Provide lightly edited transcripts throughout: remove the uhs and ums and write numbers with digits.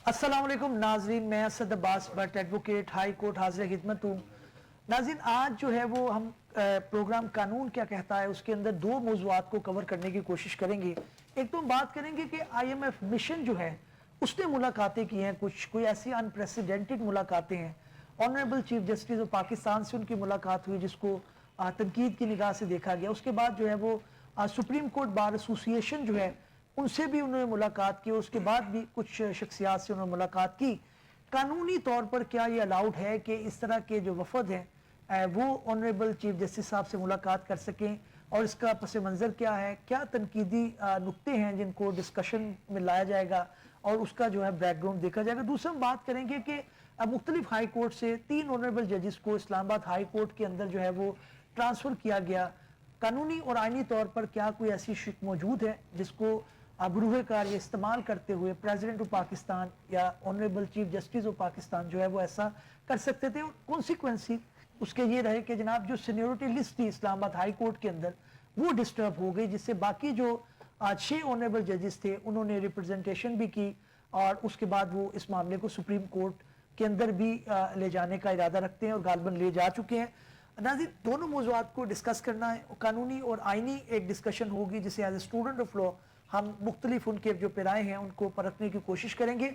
अस्सलाम वालेकुम नाजरीन, मैं Asad Abbas but advocate high court हाजिर खिदमत हूँ। नाजरीन, आज जो है वो हम प्रोग्राम कानून क्या कहता है उसके अंदर दो मौज़ूआत को कवर करने की कोशिश करेंगे। एक तो हम बात करेंगे कि IMF मिशन जो है उसने मुलाकातें की हैं, कोई ऐसी अनप्रेसिडेंटेड मुलाकातें हैं। Honourable chief justice of Pakistan से उनकी मुलाकात हुई जिसको तनकीद की निगाह से देखा गया। उसके बाद जो है वो सुप्रीम कोर्ट बार एसोसिएशन जो है उनसे भी उन्होंने मुलाकात की। उसके बाद भी कुछ शख्सियात से उन्होंने मुलाकात की। कानूनी तौर पर क्या ये अलाउड है कि इस तरह के जो वफद हैं वो ऑनरेबल चीफ जस्टिस साहब से मुलाकात कर सकें, और इसका पस मंज़र क्या है, क्या तनकीदी नुक्ते हैं जिनको डिस्कशन में लाया जाएगा और उसका जो है बैकग्राउंड देखा जाएगा। दूसरा हम बात करेंगे कि मुख्तलिफ हाई कोर्ट से 3 ऑनरेबल जजेस को इस्लामाबाद हाई कोर्ट के अंदर जो है वो ट्रांसफ़र किया गया। कानूनी और आइनी तौर पर क्या कोई ऐसी शिक मौजूद है जिसको बरूह कार ये इस्तेमाल करते हुए प्रेसिडेंट ऑफ पाकिस्तान या honourable chief justice of Pakistan जो है वो ऐसा कर सकते थे, और कॉन्सिक्वेंसी उसके ये रहे कि जनाब जो सीनियोरिटी लिस्ट थी इस्लामाबाद हाई कोर्ट के अंदर वो डिस्टर्ब हो गई, जिससे बाकी जो आज 6 ऑनरेबल जजेस थे उन्होंने रिप्रेजेंटेशन भी की, और उसके बाद वो इस मामले को सुप्रीम कोर्ट के अंदर भी ले जाने का इरादा रखते हैं और गालबन ले जा चुके हैं। नाज़रीन, दोनों मौज़ूआत को डिस्कस करना है, कानूनी और आइनी एक डिस्कशन होगी जिसे as a student of law हम मुख्तलिफ उनके जो पिराए हैं उनको परखने की कोशिश करेंगे।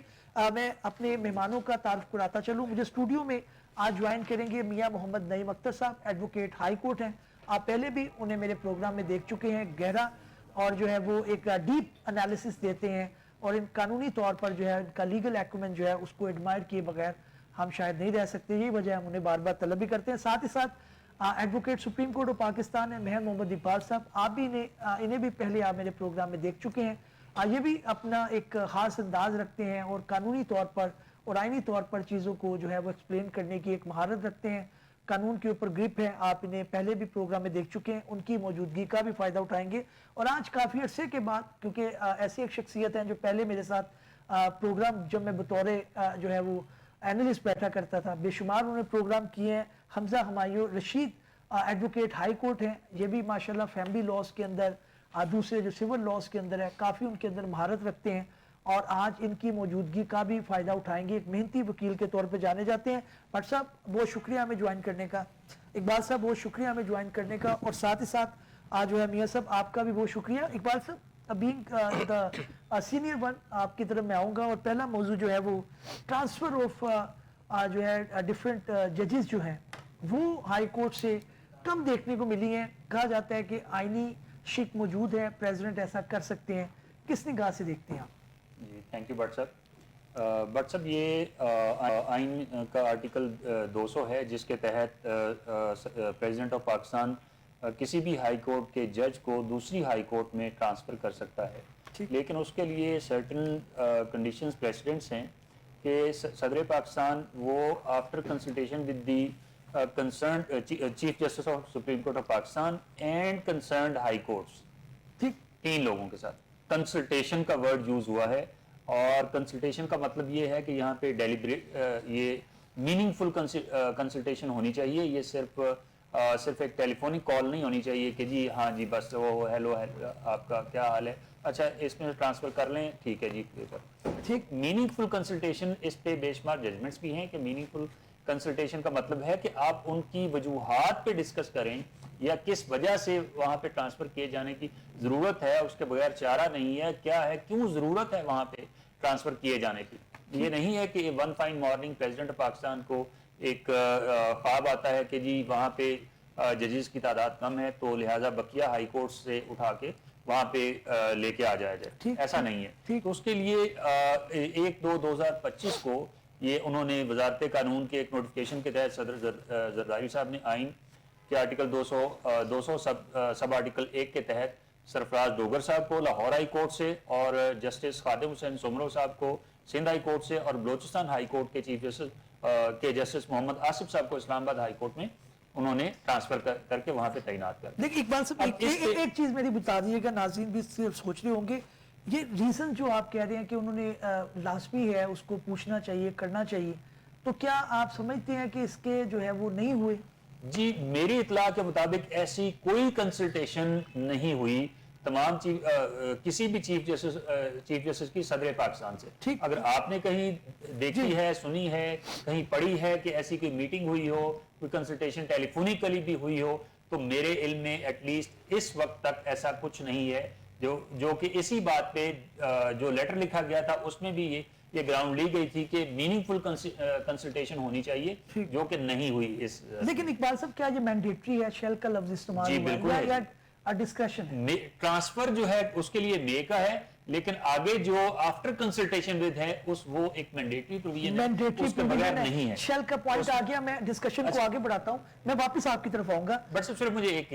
मैं अपने मेहमानों का तारुफ कराता चलूँ। मुझे स्टूडियो में आज ज्वाइन करेंगे मियाँ मोहम्मद नईम अख्तर साहब, एडवोकेट हाई कोर्ट हैं। आप पहले भी उन्हें मेरे प्रोग्राम में देख चुके हैं। गहरा और जो है वो एक डीप एनालिसिस देते हैं, और इन कानूनी तौर पर जो है इनका लीगल एक्यूमेंट जो है उसको एडमायर किए बगैर हम शायद नहीं रह सकते। यही वजह हम उन्हें बार बार तलब भी करते हैं। साथ ही साथ advocate supreme court of Pakistan है मेहर मोहम्मद इकबाल साहब, आप भी इन्हें भी पहले आप मेरे प्रोग्राम में देख चुके हैं। ये भी अपना एक खास अंदाज रखते हैं और कानूनी तौर पर और आइनी तौर पर चीज़ों को जो है वो एक्सप्लेन करने की एक महारत रखते हैं। कानून के ऊपर ग्रिप है, आप इन्हें पहले भी प्रोग्राम में देख चुके हैं। उनकी मौजूदगी का भी फ़ायदा उठाएंगे, और आज काफ़ी अरसे के बाद, क्योंकि ऐसी एक शख्सियत हैं जो पहले मेरे साथ प्रोग्राम जब मैं बतौर जो है वो एनालिस्ट बैठा करता था, बेशुमार उन्होंने प्रोग्राम किए हैं। Hamza Humayun Rashid advocate high court हैं, ये भी माशाल्लाह फैमिली लॉज के अंदर दूसरे जो सिविल लॉज के अंदर है काफ़ी उनके अंदर महारत रखते हैं, और आज इनकी मौजूदगी का भी फ़ायदा उठाएंगे। एक मेहनती वकील के तौर पे जाने जाते हैं। भट्ट साहब, बहुत शुक्रिया हमें ज्वाइन करने का। इकबाल साहब, बहुत शुक्रिया हमें ज्वाइन करने का, और साथ ही साथ आज जो है मियाँ साहब आपका भी बहुत शुक्रिया। इकबाल साहब, बीइंग द सीनियर वन, आपकी तरफ मैं आऊँगा, और पहला मौजू जो है वो ट्रांसफ़र ऑफ जो है डिफरेंट जजेस जो हैं वो हाई कोर्ट से कम देखने को मिली हैं। कहा जाता है कि आइनी शिक मौजूद है, प्रेसिडेंट ऐसा कर सकते हैं, किस निगाह से देखते हैं आप? जी, थैंक यू भट्ट साहब। भट्ट साहब, ये आइन का आर्टिकल 200 है जिसके तहत प्रेसिडेंट ऑफ पाकिस्तान किसी भी हाई कोर्ट के जज को दूसरी हाई कोर्ट में ट्रांसफ़र कर सकता है, लेकिन उसके लिए सर्टन कंडीशंस प्रेसिडेंट्स हैं कि सदर पाकिस्तान वो after consultation with the concern chief justice of supreme court of Pakistan and concerned high courts, ठीक, 3 लोगों के साथ कंसल्टेशन का वर्ड यूज हुआ है। और कंसल्टेशन का मतलब ये है कि यहाँ पे डेलिब्रेट ये मीनिंगफुल कंसल्टेशन होनी चाहिए। ये सिर्फ एक टेलीफोनिक कॉल नहीं होनी चाहिए कि जी हाँ जी बस वो हेलो आपका क्या हाल है, अच्छा इसमें ट्रांसफर कर लें, ठीक है जी ठीक। मीनिंगफुल कंसल्टेशन, इस पे बेशुमार जजमेंट्स भी हैं कि मीनिंगफुल कंसल्टेशन का मतलब है कि आप उनकी वजूहात पे डिस्कस करें या किस वजह से वहां पे ट्रांसफर किए जाने की जरूरत है, उसके बगैर चारा नहीं है, क्या है, क्यों जरूरत है वहां पे ट्रांसफर किए जाने की। ये नहीं है कि one fine morning president of Pakistan को एक ख्वाब आता है कि जी वहां पे जजेस की तादाद कम है तो लिहाजा बकिया हाई कोर्ट से उठा के वहां पे लेके आ जाया जाए, ऐसा नहीं है। तो उसके लिए 1/2/2025 को ये उन्होंने वजारत कानून के एक नोटिफिकेशन के तहत सदर जरदारी साहब ने आइन के आर्टिकल 200 सब आर्टिकल 1 के तहत सरफराज डोगर साहब को लाहौर हाई कोर्ट से, और जस्टिस खादिम हुसैन सुमरो साहब को सिंध हाई कोर्ट से, और बलोचिस्तान हाई कोर्ट के चीफ जस्टिस मोहम्मद आसिफ साहब को इस्लामाबाद हाई कोर्ट में उन्होंने ट्रांसफर करके वहां पे तैनात कर। देखिए इकबाल साहब, एक चीज मेरी बता दीजिएगा, नाज़रीन भी सिर्फ सोच रहे होंगे, ये रीजन जो आप कह रहे हैं कि उन्होंने लाजमी है उसको पूछना चाहिए, करना चाहिए, तो क्या आप समझते हैं कि इसके जो है वो नहीं हुए? जी, मेरी इतला के मुताबिक ऐसी कोई कंसल्टेशन नहीं हुई تمام کسی بھی چیف جسٹس کی صدر پاکستان سے. ٹھیک. اگر آپ نے کہیں دیکھی ہے, سنی ہے, کہیں پڑھی ہے کہ ایسی کوئی میٹنگ ہوئی ہو, کوئی کنسلٹیشن ٹیلی فونیکلی بھی ہوئی ہو, تو میرے علم میں ایٹ لیسٹ اس وقت تک ایسا کچھ نہیں ہے جو کہ اسی بات پہ جو لیٹر لکھا گیا تھا اس میں بھی یہ گراؤنڈ لی گئی تھی کہ میننگ فل کنسلٹیشن ہونی چاہیے, جو کہ نہیں ہوئی اس. لیکن اقبال صاحب کیا یہ مینڈیٹری ہے, شیل کا لفظ استعمال جی بالکل ہے. ڈسکشن ہے, ٹرانسفر جو ہے اس کے لیے مے کا ہے, لیکن آگے جو آفٹر کنسلٹیشن ود ہے وہ ایک مینڈیٹری پروویژن ہے, اس کے بغیر نہیں ہے. شیل کا پوائنٹ آ گیا, میں ڈسکشن کو آگے بڑھاتا ہوں, میں واپس آپ کی طرف آؤں گا. بٹ صرف مجھے ایک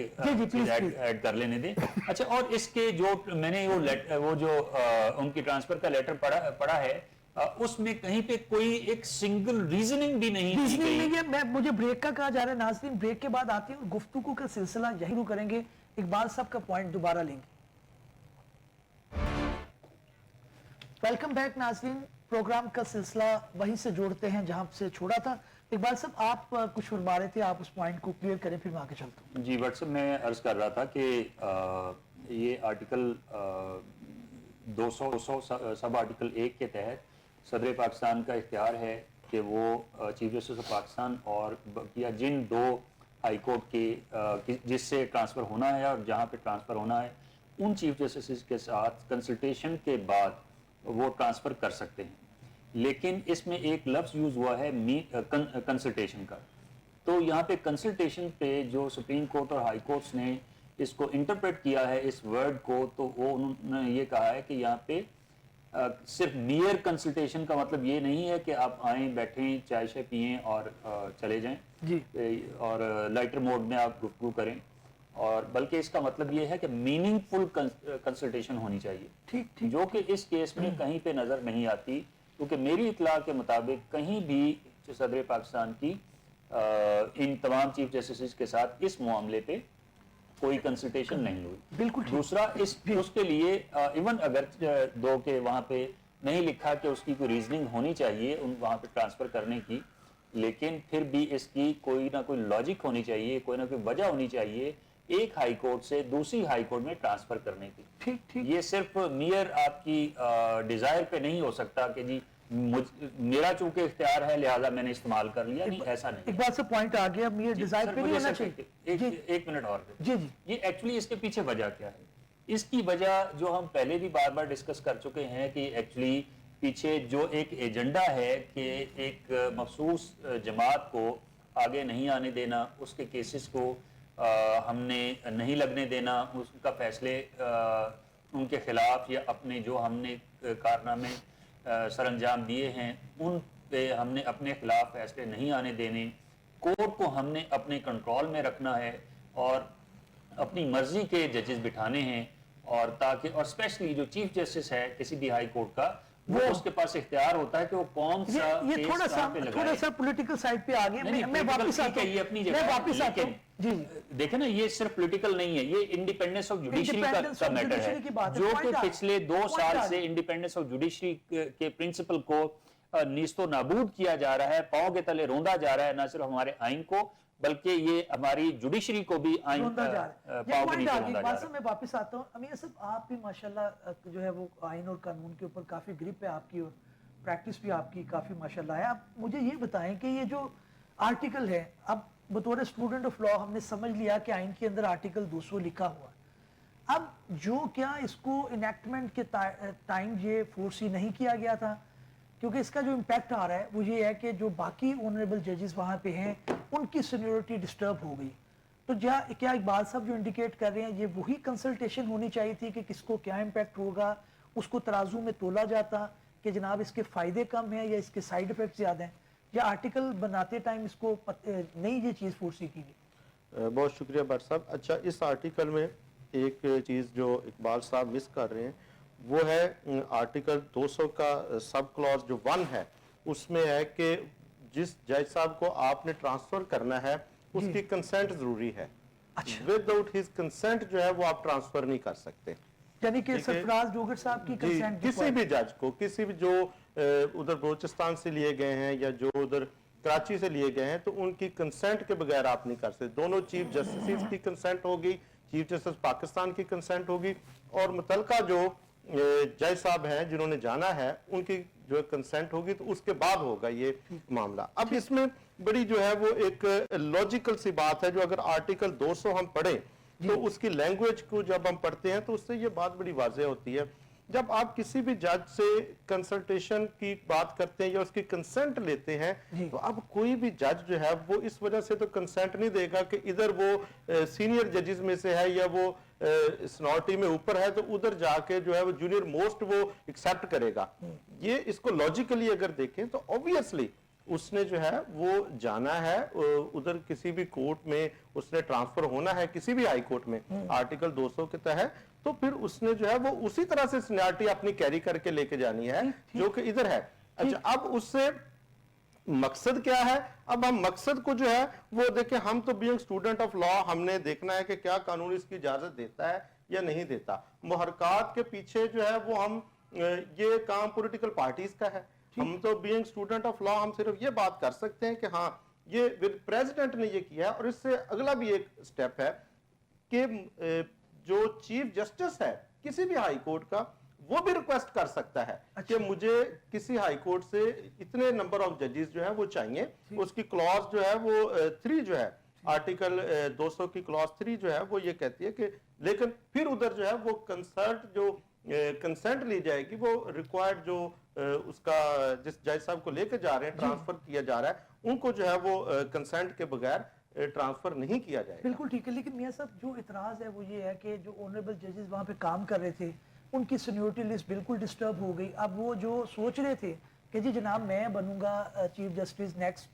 چیز ایڈ کر لینے دیں. اچھا, اور اس کے جو میں نے وہ جو ان کی ٹرانسفر کا لیٹر پڑھا ہے, اس میں کہیں پہ کوئی ایک سنگل ریزننگ بھی نہیں کی گئی. مجھے بریک کا کہا جا رہا ہے. ناظرین بریک کے بعد آتے ہیں اور گفتگو کا سلسلہ یہی شروع کریں گے. اقبال صاحب کا پوائنٹ دوبارہ لیں گے. ویلکم بیک ناظرین, پروگرام کا سلسلہ وہیں سے جوڑتے ہیں جہاں سے چھوڑا تھا. اقبال صاحب آپ کچھ فرما رہے تھے, آپ اس پوائنٹ کو کلیئر کریں پھر میں آگے چلتا ہوں. جی واٹس ایپ میں عرض کر رہا تھا کہ یہ آرٹیکل 200 سب آرٹیکل 1 کے تحت صدر پاکستان کا اختیار ہے کہ وہ چیف جسٹس آف پاکستان اور یا جن 2 ہائی کورٹ کے جس سے ٹرانسفر ہونا ہے اور جہاں پہ ٹرانسفر ہونا ہے, ان چیف جسٹس کے ساتھ کنسلٹیشن کے بعد وہ ٹرانسفر کر سکتے ہیں. لیکن اس میں ایک لفظ یوز ہوا ہے کنسلٹیشن کا. تو یہاں پہ کنسلٹیشن پہ جو سپریم کورٹ اور ہائی کورٹس نے اس کو انٹرپریٹ کیا ہے اس ورڈ کو, تو وہ انہوں نے یہ کہا ہے کہ یہاں پہ صرف میئر کنسلٹیشن کا مطلب یہ نہیں ہے کہ آپ آئیں, بیٹھیں, چائے شائے پئیں اور چلے جائیں جی, اور لائٹر موڈ میں آپ گفتگو کریں, اور بلکہ اس کا مطلب یہ ہے کہ میننگ فل کنسلٹیشن ہونی چاہیے. ٹھیک, جو کہ اس کیس میں کہیں پہ نظر نہیں آتی, کیونکہ میری اطلاع کے مطابق کہیں بھی صدر پاکستان کی ان تمام چیف جسٹس کے ساتھ اس معاملے پہ کوئی کنسلٹیشن نہیں ہوئی. بالکل. دوسرا اس کے لیے ایون اگر 2 کے وہاں پہ نہیں لکھا کہ اس کی کوئی ریزننگ ہونی چاہیے وہاں پہ ٹرانسفر کرنے کی, لیکن پھر بھی اس کی کوئی نہ کوئی لاجک ہونی چاہیے, کوئی نہ کوئی وجہ ہونی چاہیے ایک ہائی کورٹ سے دوسری ہائی کورٹ میں ٹرانسفر کرنے کی. ٹھیک. یہ صرف میئر آپ کی ڈیزائر پہ نہیں ہو سکتا کہ جی میرا چونکہ اختیار ہے لہٰذا میں نے استعمال کر لیا, نہیں, ایسا نہیں. ایک بات سے پوائنٹ آ گیا, میئر ڈیزائر پہ نہیں ہونا چاہیے. ایک منٹ اور. جی, یہ ایکچولی اس کے پیچھے وجہ کیا ہے؟ اس کی وجہ جو ہم پہلے بھی بار بار ڈسکس کر چکے ہیں کہ ایکچولی پیچھے جو ایک ایجنڈا ہے کہ ایک مخصوص جماعت کو آگے نہیں آنے دینا, اس کے کیسز کو ہم نے نہیں لگنے دینا, اس کا فیصلے ان کے خلاف یا اپنے جو ہم نے کارنامے سر انجام دیے ہیں ان پہ ہم نے اپنے خلاف فیصلے نہیں آنے دینے, کورٹ کو ہم نے اپنے کنٹرول میں رکھنا ہے اور اپنی مرضی کے ججز بٹھانے ہیں, اور تاکہ اور اسپیشلی جو چیف جسٹس ہے کسی بھی ہائی کورٹ کا, وہ اس کے پاس اختیار ہوتا ہے کہ وہ کون سا یہ تھوڑا سا پولیٹیکل سائیڈ پہ آگے میں واپس آتا ہوں. جی, دیکھیں نا, یہ صرف پولیٹیکل نہیں ہے, یہ انڈیپینڈنس آف جوڈیشری کا میٹر ہے, جو کہ پچھلے 2 سال سے انڈیپینڈنس آف جوڈیشری کے پرنسپل کو نیست و نابود کیا جا رہا ہے, پاؤں کے تلے روندا جا رہا ہے, نہ صرف ہمارے آئین کو بلکہ یہ ہماری جوڈیشری کو بھی پاؤں کے نیچے روندا جا رہا ہے. میں واپس آتا ہوں. امیر صاحب, آپ بھی ماشاءاللہ جو ہے وہ آئین اور قانون کے اوپر کافی گرپ ہے آپ کی, اور پریکٹس بھی آپ کی کافی ماشاءاللہ ہے. آپ مجھے یہ بتائیں کہ یہ جو آرٹیکل ہے, اب بطور اسٹوڈنٹ آف لا ہم نے سمجھ لیا کہ آئین کے اندر آرٹیکل 200 لکھا ہوا, اب جو کیا اس کو انیکٹمنٹ کے ٹائم یہ فورسی نہیں کیا گیا تھا, کیونکہ اس کا جو امپیکٹ آ رہا ہے وہ یہ ہے کہ جو باقی آنریبل ججز وہاں پہ ہیں ان کی سینیورٹی ڈسٹرب ہو گئی. تو کیا اقبال صاحب جو انڈیکیٹ کر رہے ہیں یہ وہی کنسلٹیشن ہونی چاہیے تھی کہ کس کو کیا امپیکٹ ہوگا, اس کو ترازو میں تولا جاتا کہ جناب اس کے فائدے کم ہیں یا اس کے سائیڈ افیکٹ زیادہ ہیں, یا آرٹیکل بناتے ٹائم اس کو نہیں یہ چیز فورسی کی گئی؟ بہت شکریہ بٹ صاحب. اچھا, اس آرٹیکل میں ایک چیز جو اقبال صاحب مس کر رہے ہیں وہ ہے آرٹیکل 200 کا سب کلوز جو 1 ہے, اس میں ہے کہ جس جج صاحب کو آپ نے ٹرانسفر کرنا ہے اس کی کنسنٹ ضروری ہے. ود آؤٹ ہز کنسنٹ جو ہے وہ آپ ٹرانسفر نہیں کر سکتے. یعنی کہ سرفراز ڈوگر صاحب کی کنسنٹ کسی بھی جج کو, کسی بھی جو ادھر بلوچستان سے لیے گئے ہیں یا جو ادھر کراچی سے لیے گئے ہیں, تو ان کی کنسنٹ کے بغیر آپ نہیں کر سکتے. دونوں چیف جسٹس کی کنسنٹ ہوگی, چیف جسٹس پاکستان کی کنسنٹ ہوگی اور متعلقہ جو جج صاحب ہیں جنہوں نے جانا ہے ان کی جو کنسنٹ ہوگی تو اس کے بعد ہوگا یہ معاملہ. اب اس میں بڑی جو ہے وہ ایک لاجیکل سی بات ہے, جو اگر آرٹیکل 200 ہم پڑھیں تو اس کی لینگویج کو جب ہم پڑھتے ہیں تو اس سے یہ بات بڑی واضح ہوتی ہے. جب آپ کسی بھی جج سے کنسلٹیشن کی بات کرتے ہیں یا اس کی کنسنٹ لیتے ہیں تو اب کوئی بھی جج جو ہے وہ اس وجہ سے تو کنسنٹ نہیں دے گا کہ ادھر وہ سینئر ججز میں سے ہے یا وہ سنورٹی میں اوپر ہے تو ادھر جا کے جو ہے وہ جونیئر موسٹ وہ ایکسپٹ کرے گا. یہ اس کو لاجیکلی اگر دیکھیں تو obviously اس نے جو ہے وہ جانا ہے ادھر کسی بھی کورٹ میں, اس نے ٹرانسفر ہونا ہے کسی بھی ہائی کورٹ میں آرٹیکل 200 کے تحت, تو پھر اس نے جو ہے وہ اسی طرح سے سینیارٹی اپنی کیری کر کے لے کے جانی ہے جو کہ ادھر ہے. اچھا, اب اس سے مقصد کیا ہے؟ اب ہم مقصد کو جو ہے وہ دیکھیں, ہم تو بینگ اسٹوڈنٹ آف لا ہم نے دیکھنا ہے کہ کیا قانون اس کی اجازت دیتا ہے یا نہیں دیتا. محرکات کے پیچھے جو ہے وہ ہم یہ کام پولیٹیکل پارٹیز کا ہے. ہم تو بینگ اسٹوڈنٹ آف لا ہم صرف یہ بات کر سکتے ہیں کہ ہاں یہ پریزیڈنٹ نے یہ کیا ہے. اور اس سے اگلا بھی ایک سٹیپ ہے کہ جو چیف جسٹس ہے کسی بھی ہائی کورٹ کا وہ بھی ریکویسٹ کر سکتا ہے کہ مجھے کسی ہائی کورٹ سے اتنے نمبر آف ججز جو ہے وہ چاہیے. اس کی کلاس جو ہے وہ 3 جو ہے آرٹیکل 200 کی کلاس 3 جو ہے وہ یہ کہتی ہے کہ لیکن پھر ادھر جو ہے وہ کنسنٹ لی جائے گی, وہ ریکوائرڈ جو اس کا جس جج صاحب کو لے کے جا رہے ہیں ٹرانسفر کیا جا رہا ہے ان کو جو ہے وہ کنسنٹ کے بغیر ٹرانسفر نہیں کیا جائے گا. بالکل ٹھیک ہے, لیکن میاں صاحب جو اعتراض ہے وہ یہ ہے کہ جو آنریبل ججز وہاں پہ کام کر رہے تھے ان کی سینیورٹی لسٹ بالکل ڈسٹرب ہو گئی. اب وہ جو سوچ رہے تھے کہ جی جناب میں بنوں گا چیف جسٹس نیکسٹ,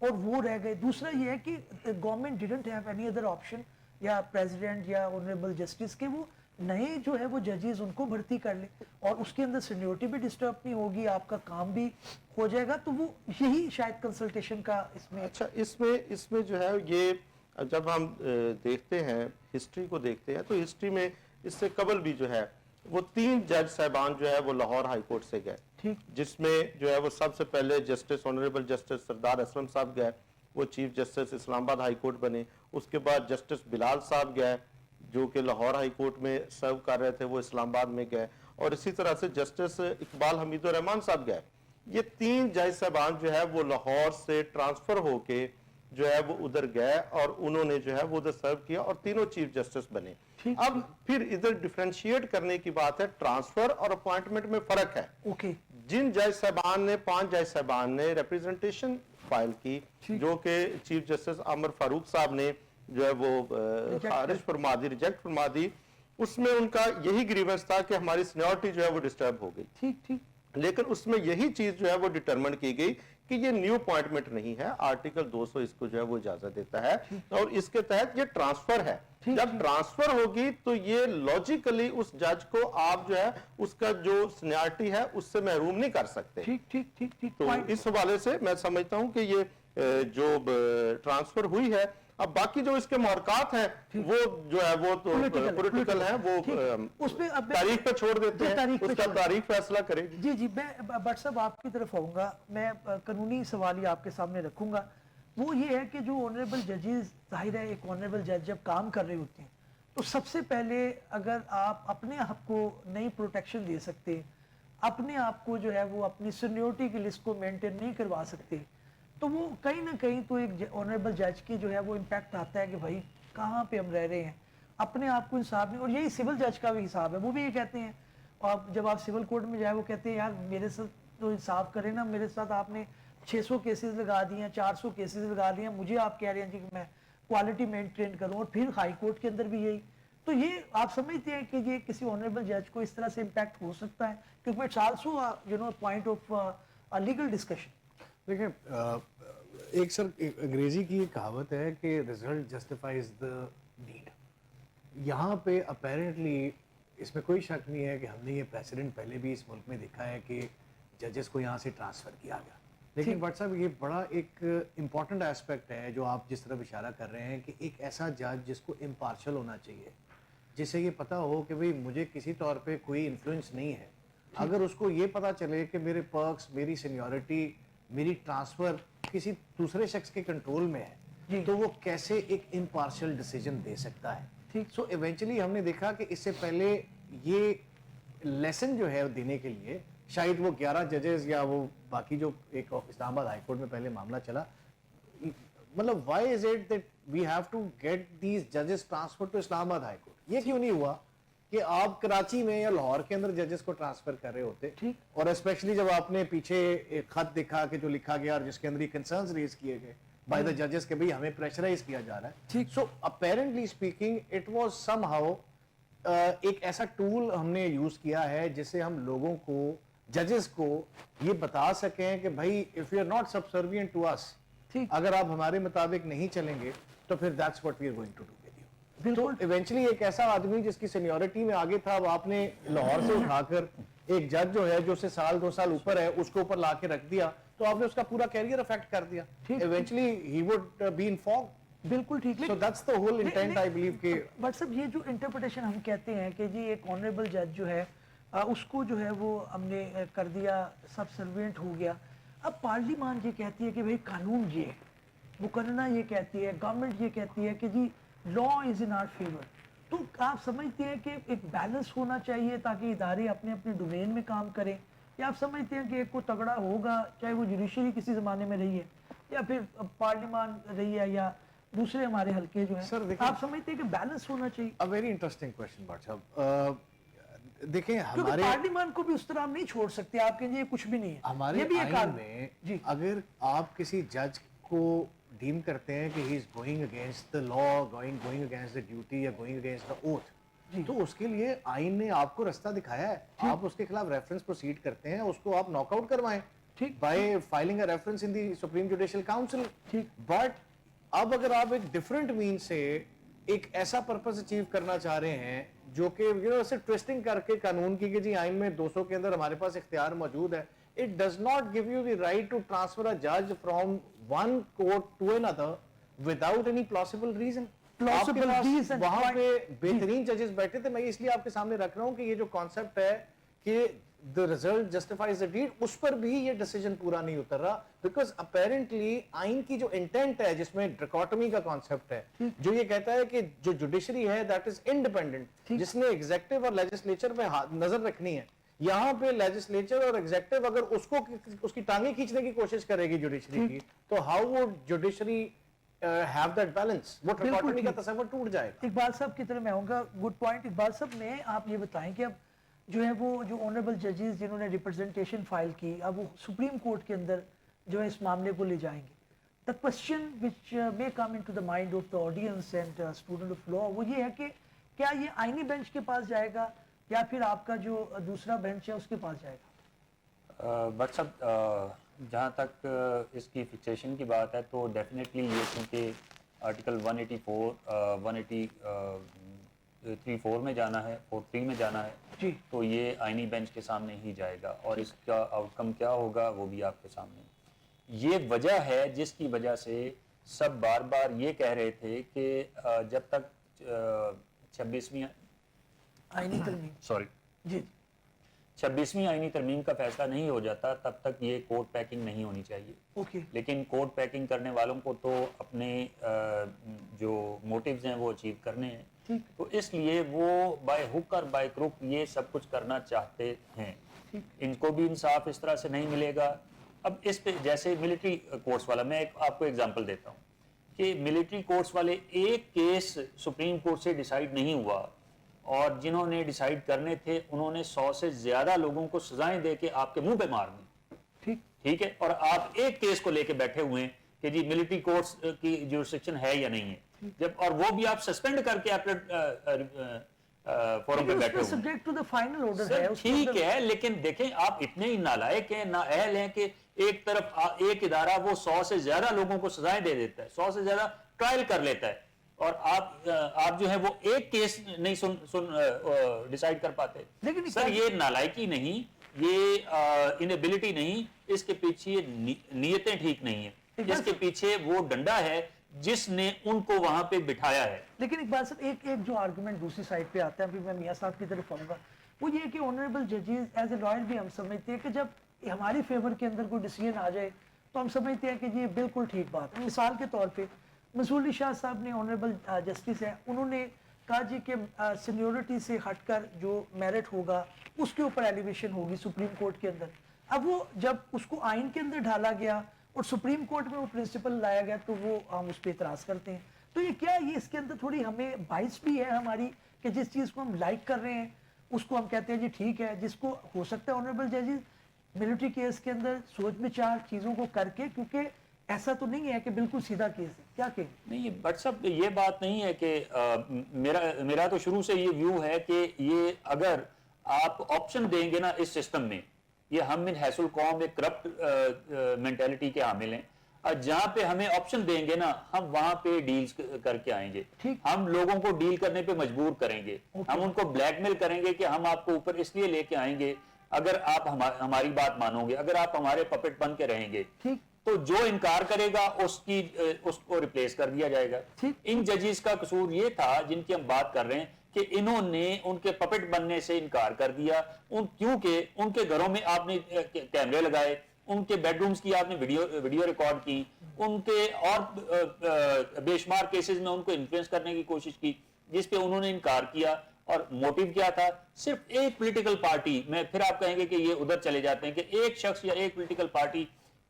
اور وہ رہ گئے. دوسرا یہ ہے کہ government didn't have any other option یا پریزیڈنٹ یا آنریبل جسٹس کے وہ نئے جو ہے وہ ججز ان کو بھرتی کر لیں اور اس کے اندر سینیورٹی بھی ڈسٹرب نہیں ہوگی, آپ کا کام بھی ہو جائے گا. تو وہ یہی شاید کنسلٹیشن کا اس میں. اچھا, اس میں جو ہے یہ جب ہم دیکھتے ہیں ہسٹری کو دیکھتے ہیں تو ہسٹری میں اس سے قبل بھی جو ہے وہ 3 جج صاحبان جو ہے وہ لاہور ہائی کورٹ سے گئے, جس میں جو ہے وہ سب سے پہلے جسٹس آنریبل جسٹس سردار اسلم صاحب گئے, وہ چیف جسٹس اسلام آباد ہائی کورٹ بنے. اس کے بعد جسٹس بلال صاحب گئے جو کہ لاہور ہائی کورٹ میں سرو کر رہے تھے, وہ اسلام آباد میں گئے. اور اسی طرح سے جسٹس اقبال حمید الرحمان صاحب گئے. یہ 3 جج صاحبان جو ہے وہ لاہور سے ٹرانسفر ہو کے جو ہے وہ ادھر گئے اور انہوں نے جو ہے وہ ادھر سرو کیا اور تینوں چیف جسٹس بنے. اب پھر ادھر ڈیفرینشیٹ کرنے کی بات ہے, ٹرانسفر اور اپوائنٹمنٹ میں فرق ہے. جن جج صاحبان نے 5 جج صاحبان نے ریپریزنٹیشن فائل کی جو کہ چیف جسٹس عمر فاروق صاحب نے جو ہے وہ خارج فرما دی, ریجیکٹ فرما دی, اس میں ان کا یہی گریونس تھا کہ ہماری سینیورٹی جو ہے وہ ڈسٹرب ہو گئی. لیکن اس میں یہی چیز جو ہے وہ ڈیٹرمنٹ کی گئی کہ یہ نیو اپوائنٹمنٹ نہیں ہے, آرٹیکل 200 اس کو جو ہے وہ اجازت دیتا ہے اور اس کے تحت یہ ٹرانسفر ہے. جب ٹرانسفر ہوگی تو یہ لاجیکلی اس جج کو آپ جو ہے اس کا جو سینیورٹی ہے اس سے محروم نہیں کر سکتے. تو اس حوالے سے میں سمجھتا ہوں کہ یہ جو ٹرانسفر ہوئی ہے, اب باقی جو اس کے محرکات ہیں وہ جو ہے وہ تو پولیٹیکل ہیں, وہ تاریخ پہ چھوڑ دیتے ہیں, اس کا تاریخ فیصلہ کرے گی. جی میں بٹ صاحب آپ کی طرف آؤں گا, میں قانونی سوال ہی آپ کے سامنے رکھوں گا. وہ یہ ہے کہ جو آنریبل ججز, ظاہر ہے ایک آنریبل جج جب کام کر رہے ہوتے ہیں تو سب سے پہلے اگر آپ اپنے آپ کو نئی پروٹیکشن دے سکتے, اپنے آپ کو جو ہے وہ اپنی سینیورٹی کی لسٹ کو مینٹین نہیں کروا سکتے, تو وہ کہیں نہ کہیں تو ایک آنریبل جج کی جو ہے وہ امپیکٹ آتا ہے کہ بھائی کہاں پہ ہم رہ رہے ہیں, اپنے آپ کو انصاف نہیں. اور یہی سول جج کا بھی حساب ہے, وہ بھی یہ کہتے ہیں, اور جب آپ سول کورٹ میں جائے وہ کہتے ہیں یار میرے ساتھ تو انصاف کریں نا, میرے ساتھ آپ نے 600 کیسز لگا دیے ہیں, 400 کیسز لگا دیے ہیں, مجھے آپ کہہ رہے ہیں جی کہ میں کوالٹی مینٹین کروں. اور پھر ہائی کورٹ کے اندر بھی یہی. تو یہ آپ سمجھتے ہیں کہ یہ کسی آنریبل جج کو اس طرح سے امپیکٹ ہو سکتا ہے, کیونکہ it's also point of legal discussion. دیکھیں ایک سر انگریزی کی ایک کہاوت ہے کہ ریزلٹ جسٹیفائز دا نیڈ. یہاں پہ اپیرنٹلی اس میں کوئی شک نہیں ہے کہ ہم نے یہ پریسیڈنٹ پہلے بھی اس ملک میں دیکھا ہے کہ ججز کو یہاں سے ٹرانسفر کیا گیا. لیکن بٹ صاحب یہ بڑا ایک امپورٹنٹ ایسپیکٹ ہے جو آپ جس طرف اشارہ کر رہے ہیں کہ ایک ایسا جج جس کو امپارشل ہونا چاہیے, جسے یہ پتہ ہو کہ بھئی مجھے کسی طور پہ کوئی انفلوئنس نہیں ہے. اگر اس کو یہ پتہ چلے کہ میرے پرکس, میری سینیورٹی, میری ٹرانسفر کسی دوسرے شخص کے کنٹرول میں ہے, تو وہ کیسے ایک امپارشل ڈیسیجن دے سکتا ہے. ठीक। सो इवेंचुअली हमने देखा कि इससे पहले ये लेसन जो है देने के लिए शायद वो 11 जजेस या वो बाकी जो एक इस्लामाबाद हाई कोर्ट में पहले मामला चला, मतलब why is it that we have to get these जजेस transfer to Islamabad high court? ये क्यों नहीं हुआ कि आप कराची में या लाहौर के अंदर जजेस को ट्रांसफर कर रहे होते? ठीक। और स्पेशली जब आपने पीछे एक खत देखा कि जो लिखा गया और जिसके अंदर ये कंसर्न्स रेज किए गए बाय द जजेस के भाई हमें प्रेशराइज किया जा रहा है, ठीक। So apparently speaking it was somehow एक ऐसा टूल हमने यूज किया है जिससे हम लोगों को, जजेस को ये बता सकें कि भाई if you are not subservient to us, ठीक। अगर आप हमारे मुताबिक नहीं चलेंगे तो फिर that's what we are going to do with you. बिल्कुल। तो इवेंचुअली एक ऐसा आदमी जिसकी सीनियरिटी में आगे था, अब आपने लाहौर से उठाकर एक जज जो है जो उससे साल 2 साल ऊपर है उसको ऊपर ला के रख दिया, तो आपने उसका पूरा कैरियर अफेक्ट कर दिया। ठीक। Eventually he would be informed. बिल्कुल ठीक। So that's the whole intent, I believe कि बट सब ये जो इंटरप्रिटेशन हम कहते हैं कि जी एक ऑनरेबल जज जो है उसको जो है वो हमने कर दिया, सब सर्वेंट हो गया। अब पार्लियामान ये कहती है कि भाई कानून ये, मुकर्रना ये कहती है, गवर्नमेंट ये कहती है कि जी law is in our favour. तो आप समझते हैं कि एक बैलेंस होना चाहिए ताकि इदारे अपने अपने डोमेन में काम करें, या आप समझते हैं कि एक को तगड़ा होगा चाहे वो जुडिशरी किसी ज़माने में रही है या फिर पार्लियामान रही है या दूसरे हमारे हल्के जो सर, हैं, देखिए- आप समझते हैं कि बैलेंस होना चाहिए? a very interesting question Bhatt साहब। देखें क्योंकि हमारे पार्लियामान को भी उस तरह हम नहीं छोड़ सकते, आप कहेंगे ये कुछ भी नहीं है, हमारे ये भी एक आइन आर्म में जी। अगर आप किसी जज को डीम करते हैं कि he is going against the law, going against the duty या गोइंग अगेंस्ट द ओथ, तो उसके लिए आइन ने आपको रास्ता दिखाया है, आप उसके खिलाफ रेफरेंस प्रोसीड करते हैं, उसको आप नॉकआउट करवाएं, ठीक। Bye filing a reference in the supreme judicial council. ठीक। बट अब अगर आप एक डिफरेंट मीन से एक ऐसा पर्पस अचीव करना चाह रहे हैं जो कि ऐसे ट्विस्टिंग करके कानून की कि जी आइन में 200 के अंदर हमारे पास इख्तियार मौजूद है, it does not give you the right to transfer a जज from one court to another without any plausible reason. Plausible reason, वहां right. पे बेहतरीन जजेस बैठे थे, मैं इसलिए आपके सामने रख रहा हूं कि ये जो कॉन्सेप्ट है कि the result justifies the deed, उस पर भी ये डिसीजन पूरा नहीं उतर रहा, बिकॉज अपेरेंटली आइन की जो इंटेंट है जिसमें डिकोटमी का कॉन्सेप्ट है जो ये कहता है कि जो जुडिशरी है दैट इज इंडिपेंडेंट, जिसने एग्जीक्यूटिव और लेजिस्लेचर पे नजर रखनी है, यहाँ पे लेजिस्लेचर और एग्जीक्यूटिव अगर उसको उसकी टांगे खींचने की कोशिश करेगी जुडिशरी की, तो how would judiciary have that balance? वो डिकोटमी का तस्वर टूट जाएगा। इकबाल साहब की तरफ मैं आऊँगा, गुड पॉइंट। इकबाल साहब में आप ये बताएं कि अब जो है वो जो ऑनरेबल जजेस जिन्होंने रिप्रेजेंटेशन फाइल की, अब वो सुप्रीम कोर्ट के अंदर जो है इस मामले को ले जाएंगे। The question which may come into the mind of the audience and student of law वो ये है कि क्या ये आईनी बेंच के पास जाएगा या फिर आपका जो दूसरा बेंच है उसके पास जाएगा? बट साहब जहाँ तक इसकी फिक्सेशन की बात है तो डेफिनेटली ये क्योंकि आर्टिकल 184 183(4) में जाना है, 43 में जाना है जी। तो ये आईनी बेंच के सामने ही जाएगा और इसका आउटकम क्या होगा वो भी आपके सामने। ये वजह है जिसकी वजह से सब बार बार ये कह रहे थे कि जब तक 26वीं आईनी तरमीम सॉरी जी 26वीं आईनी तरमीम का फैसला नहीं हो जाता तब तक ये कोर्ट पैकिंग नहीं होनी चाहिए। ओके। लेकिन कोर्ट पैकिंग करने वालों को तो अपने जो मोटिव्स हैं वो अचीव करने हैं, ठीक। तो इसलिए वो बाय हुक और बाय क्रुक ये सब कुछ करना चाहते हैं। इनको भी इंसाफ इस तरह से नहीं मिलेगा। अब इस पे जैसे मिलिट्री कोर्ट्स वाला, मैं आपको एग्जांपल देता हूँ कि मिलिट्री कोर्ट्स वाले एक केस सुप्रीम कोर्ट से डिसाइड नहीं हुआ और जिन्होंने डिसाइड करने थे उन्होंने 100 से ज्यादा लोगों को सजाएं दे के आपके मुंह पे मार दी। ठीक है, और आप एक केस को लेके बैठे हुए हैं कि जी मिलिट्री कोर्ट्स की जुरिस्डिक्शन है या नहीं है, जब और वो भी आप सस्पेंड करके आपके फोरम पे बैठे हुए हैं। Subject to the final order sir, है उसके ठीक अंदर- है, लेकिन देखें आप इतने ही नालायक हैं, नाअहल हैं कि एक तरफ एक इदारा वो 100 से ज्यादा लोगों को सजाएं दे देता है, 100 से ज्यादा ट्रायल कर लेता है और आप जो है वो एक केस नहीं डिसाइड कर पाते। लेकिन सर ये नालायकी नहीं, ये इनएबिलिटी नहीं, इसके पीछे नीयतें ठीक नहीं है, इसके पीछे वो डंडा है जिसने उनको वहां पे बिठाया है। लेकिन एक बात सर, एक जो आर्गुमेंट दूसरी साइड पे आता है, फिर मैं मियां साहब की तरफ आऊंगा, वो ये कि ऑनरेबल जजेस एज ए लॉयर भी हम समझते हैं कि जब हमारी फेवर के अंदर कोई डिसीजन आ जाए तो हम समझते हैं कि ये बिल्कुल ठीक बात है। मिसाल के तौर पे मंसूर अली शाह साहब ने ऑनरेबल जस्टिस है, उन्होंने कहा जी कि सीनियोरिटी से हटकर जो मेरिट होगा उसके ऊपर एलिवेशन होगी सुप्रीम कोर्ट के अंदर। अब वो जब उसको आइन के अंदर ढाला गया और सुप्रीम कोर्ट में वो प्रिंसिपल लाया गया तो वो हम उस पर इतराज करते हैं। तो ये क्या, ये इसके अंदर थोड़ी हमें बाइस भी है हमारी कि जिस चीज़ को हम लाइक कर रहे हैं उसको हम कहते हैं जी ठीक है, जिसको हो सकता है ऑनरेबल जजेस मिलिट्री केस के अंदर सोच विचार चीज़ों को करके, क्योंकि ऐसा तो नहीं है कि बिल्कुल सीधा केस है, क्या कहें? नहीं, बट साहब ये बात नहीं है कि मेरा तो शुरू से ये व्यू है कि ये अगर आप ऑप्शन देंगे ना इस सिस्टम में, ये हम इन हैसुल कौम एक करप्ट मेंटेलिटी के हामिल हैं, और जहां पे हमें ऑप्शन देंगे ना हम वहां पे डील्स करके आएंगे, हम लोगों को डील करने पे मजबूर करेंगे, हम उनको ब्लैकमेल करेंगे कि हम आपको ऊपर इसलिए लेके आएंगे अगर आप हमारी बात मानोगे, अगर आप हमारे पपेट बन के रहेंगे तो जो इनकार करेगा उसको रिप्लेस कर दिया जाएगा। इन जजेस का कसूर ये था जिनकी हम बात कर रहे हैं कि इन्होंने उनके पपेट बनने से इनकार कर दिया, क्योंकि उनके घरों में आपने कैमरे लगाए, उनके बेडरूम्स की आपने वीडियो रिकॉर्ड की, उनके और बेशुमार केसेस में उनको इन्फ्लुएंस करने की कोशिश की जिस पे उन्होंने इनकार किया। और मोटिव क्या था? सिर्फ एक पॉलिटिकल पार्टी में, फिर आप कहेंगे कि ये उधर चले जाते हैं कि एक शख्स या एक पॉलिटिकल पार्टी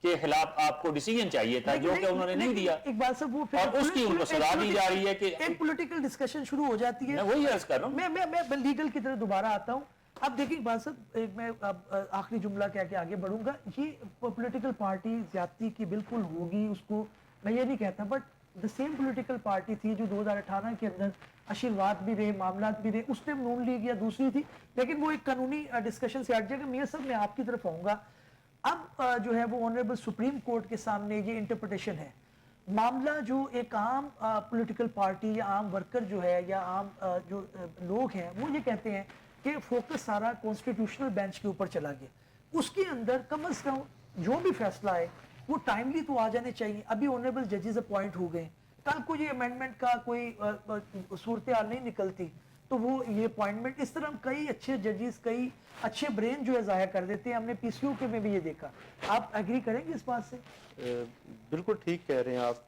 के खिलाफ आपको डिसीजन चाहिए था जो कि उन्होंने नहीं दिया, एक बात सब वो और उसकी उनको सजा दी जा रही है कि एक पॉलिटिकल डिस्कशन शुरू हो जाती है। मैं वही अर्ज कर रहा हूं। मैं लीगल की तरफ दोबारा आता हूं। अब देखिए बात साहब, एक मैं अब आखिरी जुमला कह के आगे बढ़ूंगा। ये पॉलिटिकल पार्टी ज्यादती की बिल्कुल होगी, उसको मैं ये नहीं कहता, but the same political party थी जो 2018 के अंदर आशीर्वाद भी रहे, मामलात भी रहे, उस टाइम नून लीग या दूसरी थी, लेकिन वो एक कानूनी डिस्कशन से हट जाएगा। मियां साहब मैं आपकी तरफ आऊंगा। अब जो है वो ऑनरेबल सुप्रीम कोर्ट के सामने ये इंटरप्रिटेशन है, मामला जो एक आम पॉलिटिकल पार्टी या आम वर्कर जो है या आम जो लोग हैं वो ये कहते हैं कि फोकस सारा कॉन्स्टिट्यूशनल बेंच के ऊपर चला गया। उसके अंदर कम से कम जो भी फैसला है वो टाइमली तो आ जाने चाहिए। अभी ऑनरेबल जजेस अपॉइंट हो गए, कल को ये अमेंडमेंट का कोई सूरत हाल नहीं निकलती तो वो ये अपॉइंटमेंट, इस तरह कई अच्छे जजेस, कई अच्छे ब्रेन जो है जाया कर देते हैं। हमने पीसीयू के में भी ये देखा। आप एग्री करेंगे इस बात से? बिल्कुल ठीक कह रहे हैं आप।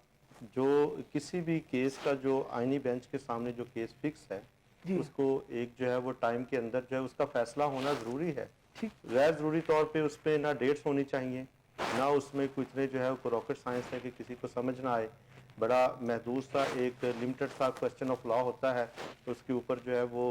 जो किसी भी केस का जो आईनी बेंच के सामने जो केस फिक्स है उसको एक जो है वो टाइम के अंदर जो है उसका फैसला होना ज़रूरी है। गैर ज़रूरी तौर पे उस पर ना डेट्स होनी चाहिए, ना उसमें कुछ जो है वो रॉकेट साइंस है कि किसी को समझ ना आए। बड़ा महदूद सा एक लिमिटेड सा क्वेश्चन ऑफ लॉ होता है, तो उसके ऊपर जो है वो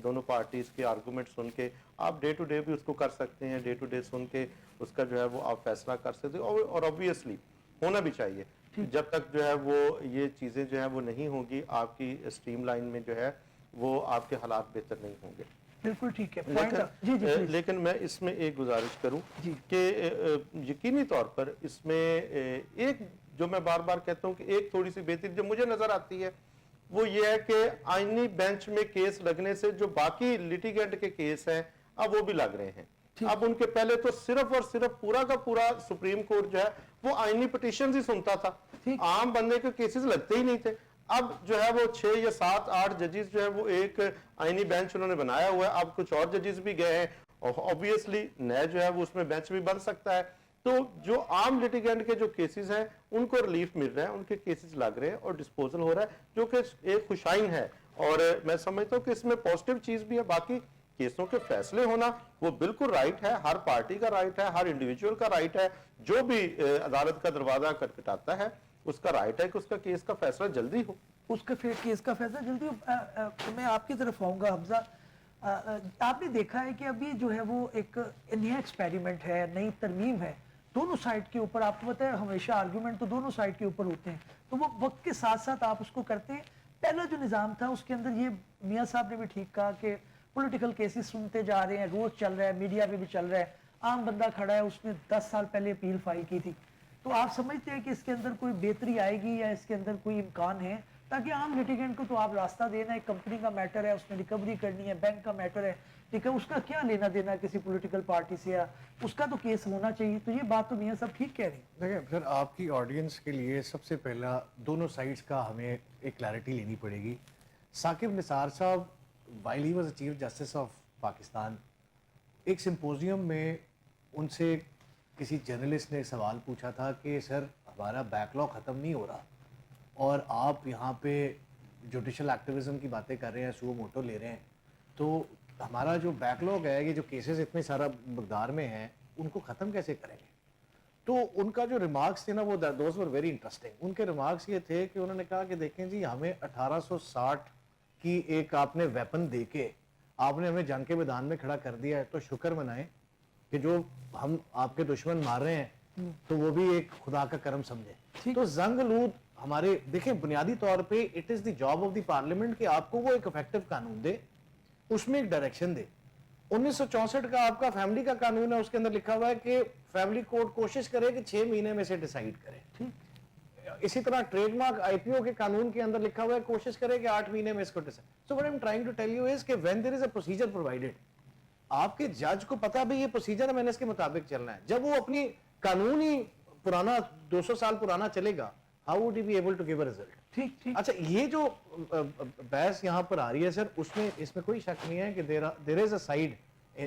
दोनों पार्टीज़ के आर्गूमेंट सुन के आप डे टू डे भी उसको कर सकते हैं, डे टू डे सुन के उसका जो है वो आप फैसला कर सकते हैं। और ऑब्वियसली होना भी चाहिए। जब तक जो है वो ये चीज़ें जो है वो नहीं होगी, आपकी स्ट्रीमलाइन में जो है वो आपके हालात बेहतर नहीं होंगे। बिल्कुल ठीक है। लेकिन मैं इसमें एक गुजारिश करूं कि यकीनी तौर पर इसमें एक जो मैं बार बार कहता हूं कि एक थोड़ी सी बेहतरी जो मुझे नजर आती है वो ये है कि आईनी बेंच में केस लगने से जो बाकी लिटिगेंट के केस हैं अब वो भी लग रहे हैं। अब उनके पहले तो सिर्फ और सिर्फ पूरा का पूरा सुप्रीम कोर्ट जो है वो आईनी पिटीशन ही सुनता था, आम बंदे के केसेस लगते ही नहीं थे। अब जो है वो 6 या 7 8 जजेस जो है वो एक आईनी बेंच उन्होंने बनाया हुआ है। अब कुछ और जजेस भी गए हैं और ऑब्वियसली नया जो है वो उसमें बेंच भी बन सकता है। तो जो आम लिटिगेंट के जो केसेस हैं उनको रिलीफ मिल रहा है, उनके केसेस लग रहे हैं और डिस्पोजल हो रहा है, जो कि एक खुशाइन है। और मैं समझता हूँ कि इसमें पॉजिटिव चीज भी है। बाकी केसों के फैसले होना वो बिल्कुल राइट है, हर पार्टी का राइट है, हर इंडिविजुअल का राइट है। जो भी अदालत का दरवाजा खटखटाता है उसका राइट है कि उसका केस का फैसला जल्दी हो, उसका केस का फैसला जल्दी हो। मैं आपकी तरफ आऊंगा हमजा। आपने देखा है कि अभी जो है वो एक नया एक्सपेरिमेंट है, नई तरमीम है, दोनों साइड के ऊपर। आपको पता है हमेशा आर्गुमेंट तो दोनों साइड के ऊपर होते हैं, तो वो वक्त के साथ साथ आप उसको करते हैं। पहला जो निज़ाम था उसके अंदर ये मियाँ साहब ने भी ठीक कहा कि पॉलिटिकल केसेस सुनते जा रहे हैं, रोज चल रहा है, मीडिया पे भी चल रहा है। आम बंदा खड़ा है, उसने 10 साल पहले अपील फाइल की थी। तो आप समझते हैं कि इसके अंदर कोई बेहतरी आएगी या इसके अंदर कोई इम्कान है ताकि आम लिटिगेंट को तो आप रास्ता देना, एक कंपनी का मैटर है, उसने रिकवरी करनी है, बैंक का मैटर है, ठीक है, उसका क्या लेना देना किसी पॉलिटिकल पार्टी से, या उसका तो केस होना चाहिए। तो ये बात तो मियां सब ठीक कह रही है। देखिए सर, आपकी ऑडियंस के लिए सबसे पहला दोनों साइड्स का हमें एक क्लैरिटी लेनी पड़ेगी। साकिब निसार साहब while he was chief justice of Pakistan, एक सिंपोजियम में उनसे किसी जर्नलिस्ट ने सवाल पूछा था कि सर हमारा बैकलॉग ख़त्म नहीं हो रहा और आप यहाँ पे जुडिशल एक्टिविज्म की बातें कर रहे हैं, सुओ मोटो ले रहे हैं, तो हमारा जो बैकलॉग है, ये जो केसेस इतने सारा मकदार में हैं, उनको ख़त्म कैसे करेंगे? तो उनका जो रिमार्क्स थे ना, वो दोज वर वेरी इंटरेस्टिंग। उनके रिमार्क्स ये थे कि उन्होंने कहा कि देखें जी, हमें 1860 की एक आपने वेपन दे के आपने हमें जंग के मैदान में खड़ा कर दिया है, तो शुक्र मनाएं कि जो हम आपके दुश्मन मार रहे हैं तो वो भी एक खुदा का करम समझे। तो जंग लूद हमारे, देखें, बुनियादी तौर पे it is the job of the parliament कि आपको वो एक इफेक्टिव कानून दे, उसमें एक डायरेक्शन दे। 1964 का आपका फैमिली का कानून है, उसके अंदर लिखा हुआ है कि फैमिली कोर्ट कोशिश करे कि 6 महीने में से डिसाइड करे। इसी तरह ट्रेडमार्क आईपीओ के कानून के अंदर लिखा हुआ है कोशिश करे कि 8 महीने में इसको decide. So what I am trying to tell you is कि when there is a procedure provided, आपके जज को पता भी ये प्रोसीजर है, मैंने इसके मुताबिक चलना है। जब वो अपनी कानून ही पुराना 200 साल पुराना चलेगा, how would he be able to give a result? ठीक ठीक। अच्छा, ये जो बहस यहाँ पर आ रही है सर, उसमें इसमें कोई शक नहीं है कि there is a side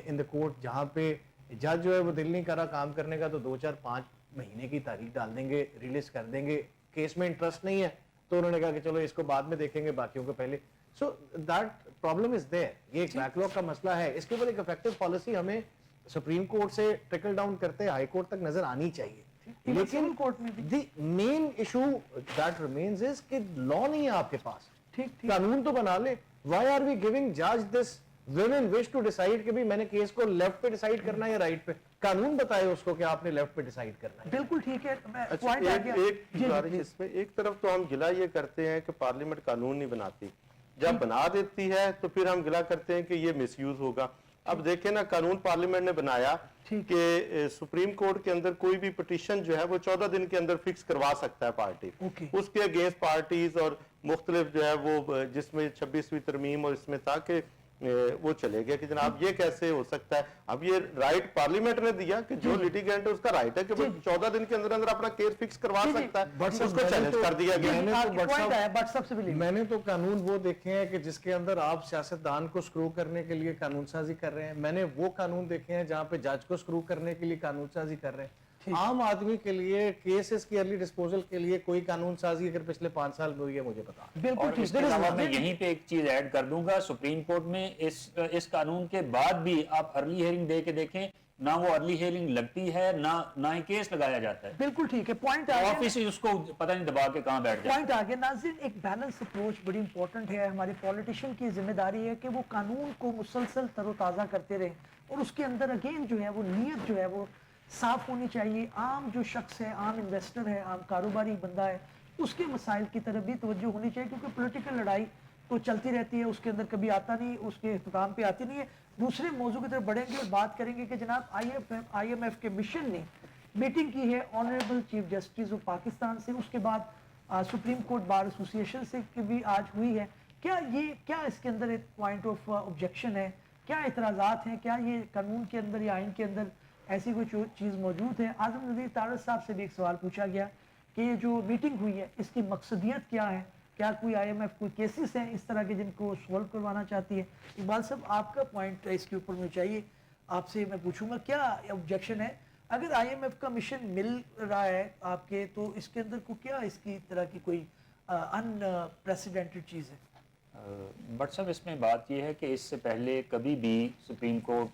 in the court जहाँ पे जज जो है वो दिल नहीं कर रहा काम करने का, तो 2, 4, 5 महीने की तारीख डाल देंगे, रिलीज कर देंगे। केस में इंटरेस्ट नहीं है तो उन्होंने कहा कि चलो इसको बाद में देखेंगे, बाकियों को पहले। So that problem is there. ये एक बैकलॉग का मसला है, इसके ऊपर एक इफेक्टिव पॉलिसी हमें सुप्रीम कोर्ट से ट्रिकल डाउन करते हाई कोर्ट तक नजर आनी चाहिए। लेकिन कोर्ट में भी the main issue that remains is कि लॉ नहीं है आपके पास। ठीक ठीक। कानून तो बना ले। व्हाई आर वी गिविंग जज this women wish to decide कि भी मैंने केस को लेफ्ट पे डिसाइड करना है या राइट पे? कानून बताए उसको कि आपने लेफ्ट पे डिसाइड करना है। बिल्कुल ठीक है। अच्छा, पॉइंट आ गया। एक गुजारिश इसमें, एक तरफ तो हम गिला ये करते हैं कि पार्लियामेंट कानून नहीं बनाती, जब बना देती है तो फिर हम गिला करते हैं कि ये मिसयूज होगा। अब देखें ना, कानून पार्लियामेंट ने बनाया कि सुप्रीम कोर्ट के अंदर कोई भी पिटीशन जो है वो 14 दिन के अंदर फिक्स करवा सकता है पार्टी। उसके अगेंस्ट पार्टीज और मुख्तलिफ जो है वो, जिसमें 26वीं तरमीम और इसमें था कि वो चले गए कि जनाब ये कैसे हो सकता है। अब ये राइट पार्लियामेंट ने दिया कि जो लिटिगेंट है उसका राइट है कि वो 14 दिन के अंदर अंदर अपना केस फिक्स करवा सकता है, उसको चैलेंज कर दिया गया। मैंने तो कानून वो देखे हैं कि जिसके अंदर आप सियासतदान को स्क्रू करने के लिए कानून साजी कर रहे हैं। मैंने वो कानून देखे हैं जहाँ पे जज को स्क्रू करने के लिए कानून साजी कर रहे हैं। आम आदमी के लिए केसेस की अर्ली डिस्पोजल के लिए कोई कानून साजी अगर पिछले 5 साल में हुई है, मुझे पता। बिल्कुल ठीक। इसके अलावा मैं यहीं पे एक चीज ऐड कर दूंगा, सुप्रीम कोर्ट में इस कानून के बाद भी आप अर्ली हियरिंग दे के देखें, ना वो अर्ली हियरिंग लगती है, ना ही केस लगाया जाता है। बिल्कुल ठीक है। पॉइंट आ गया। ऑफिस ही उसको पता नहीं दबा के कहां बैठ जाए। पॉइंट आ गया। नाज़रीन, एक बैलेंस अप्रोच बड़ी इंपॉर्टेंट है। हमारे पॉलिटिशियन की जिम्मेदारी है कि वो कानून को मुसलसल तरोताज़ा करते रहें और उसके अंदर अगेन जो है वो नीयत जो है वो साफ होनी चाहिए। आम जो शख्स है, आम इन्वेस्टर है, आम कारोबारी बंदा है, उसके मसाइल की तरफ भी तवज्जो होनी चाहिए, क्योंकि पॉलिटिकल लड़ाई तो चलती रहती है, उसके अंदर कभी आता नहीं, उसके इख्तिताम पे आती नहीं है। दूसरे मौजू की तरफ बढ़ेंगे और बात करेंगे कि जनाब IMF के मिशन ने मीटिंग की है honourable chief justice of Pakistan से, उसके बाद सुप्रीम कोर्ट बार एसोसिएशन से की भी आज हुई है। क्या इसके अंदर एक पॉइंट ऑफ ऑब्जेक्शन है? क्या इतराज़ात हैं? क्या ये कानून के अंदर या आइन के अंदर ऐसी कोई चीज़ मौजूद है? आज़म नज़ीर तारड़ साहब से भी एक सवाल पूछा गया कि ये जो मीटिंग हुई है इसकी मकसदियत क्या है? क्या कोई IMF कोई केसेस हैं इस तरह के जिनको सॉल्व करवाना चाहती है? इकबाल साहब, आपका पॉइंट इसके ऊपर मुझे चाहिए, आपसे मैं पूछूंगा क्या ऑब्जेक्शन है? अगर IMF का मिशन मिल रहा है आपके, तो इसके अंदर को क्या इसकी तरह की कोई अनप्रेसिडेंटेड चीज़ है? बट साहब, इसमें बात यह है कि इससे पहले कभी भी सुप्रीम कोर्ट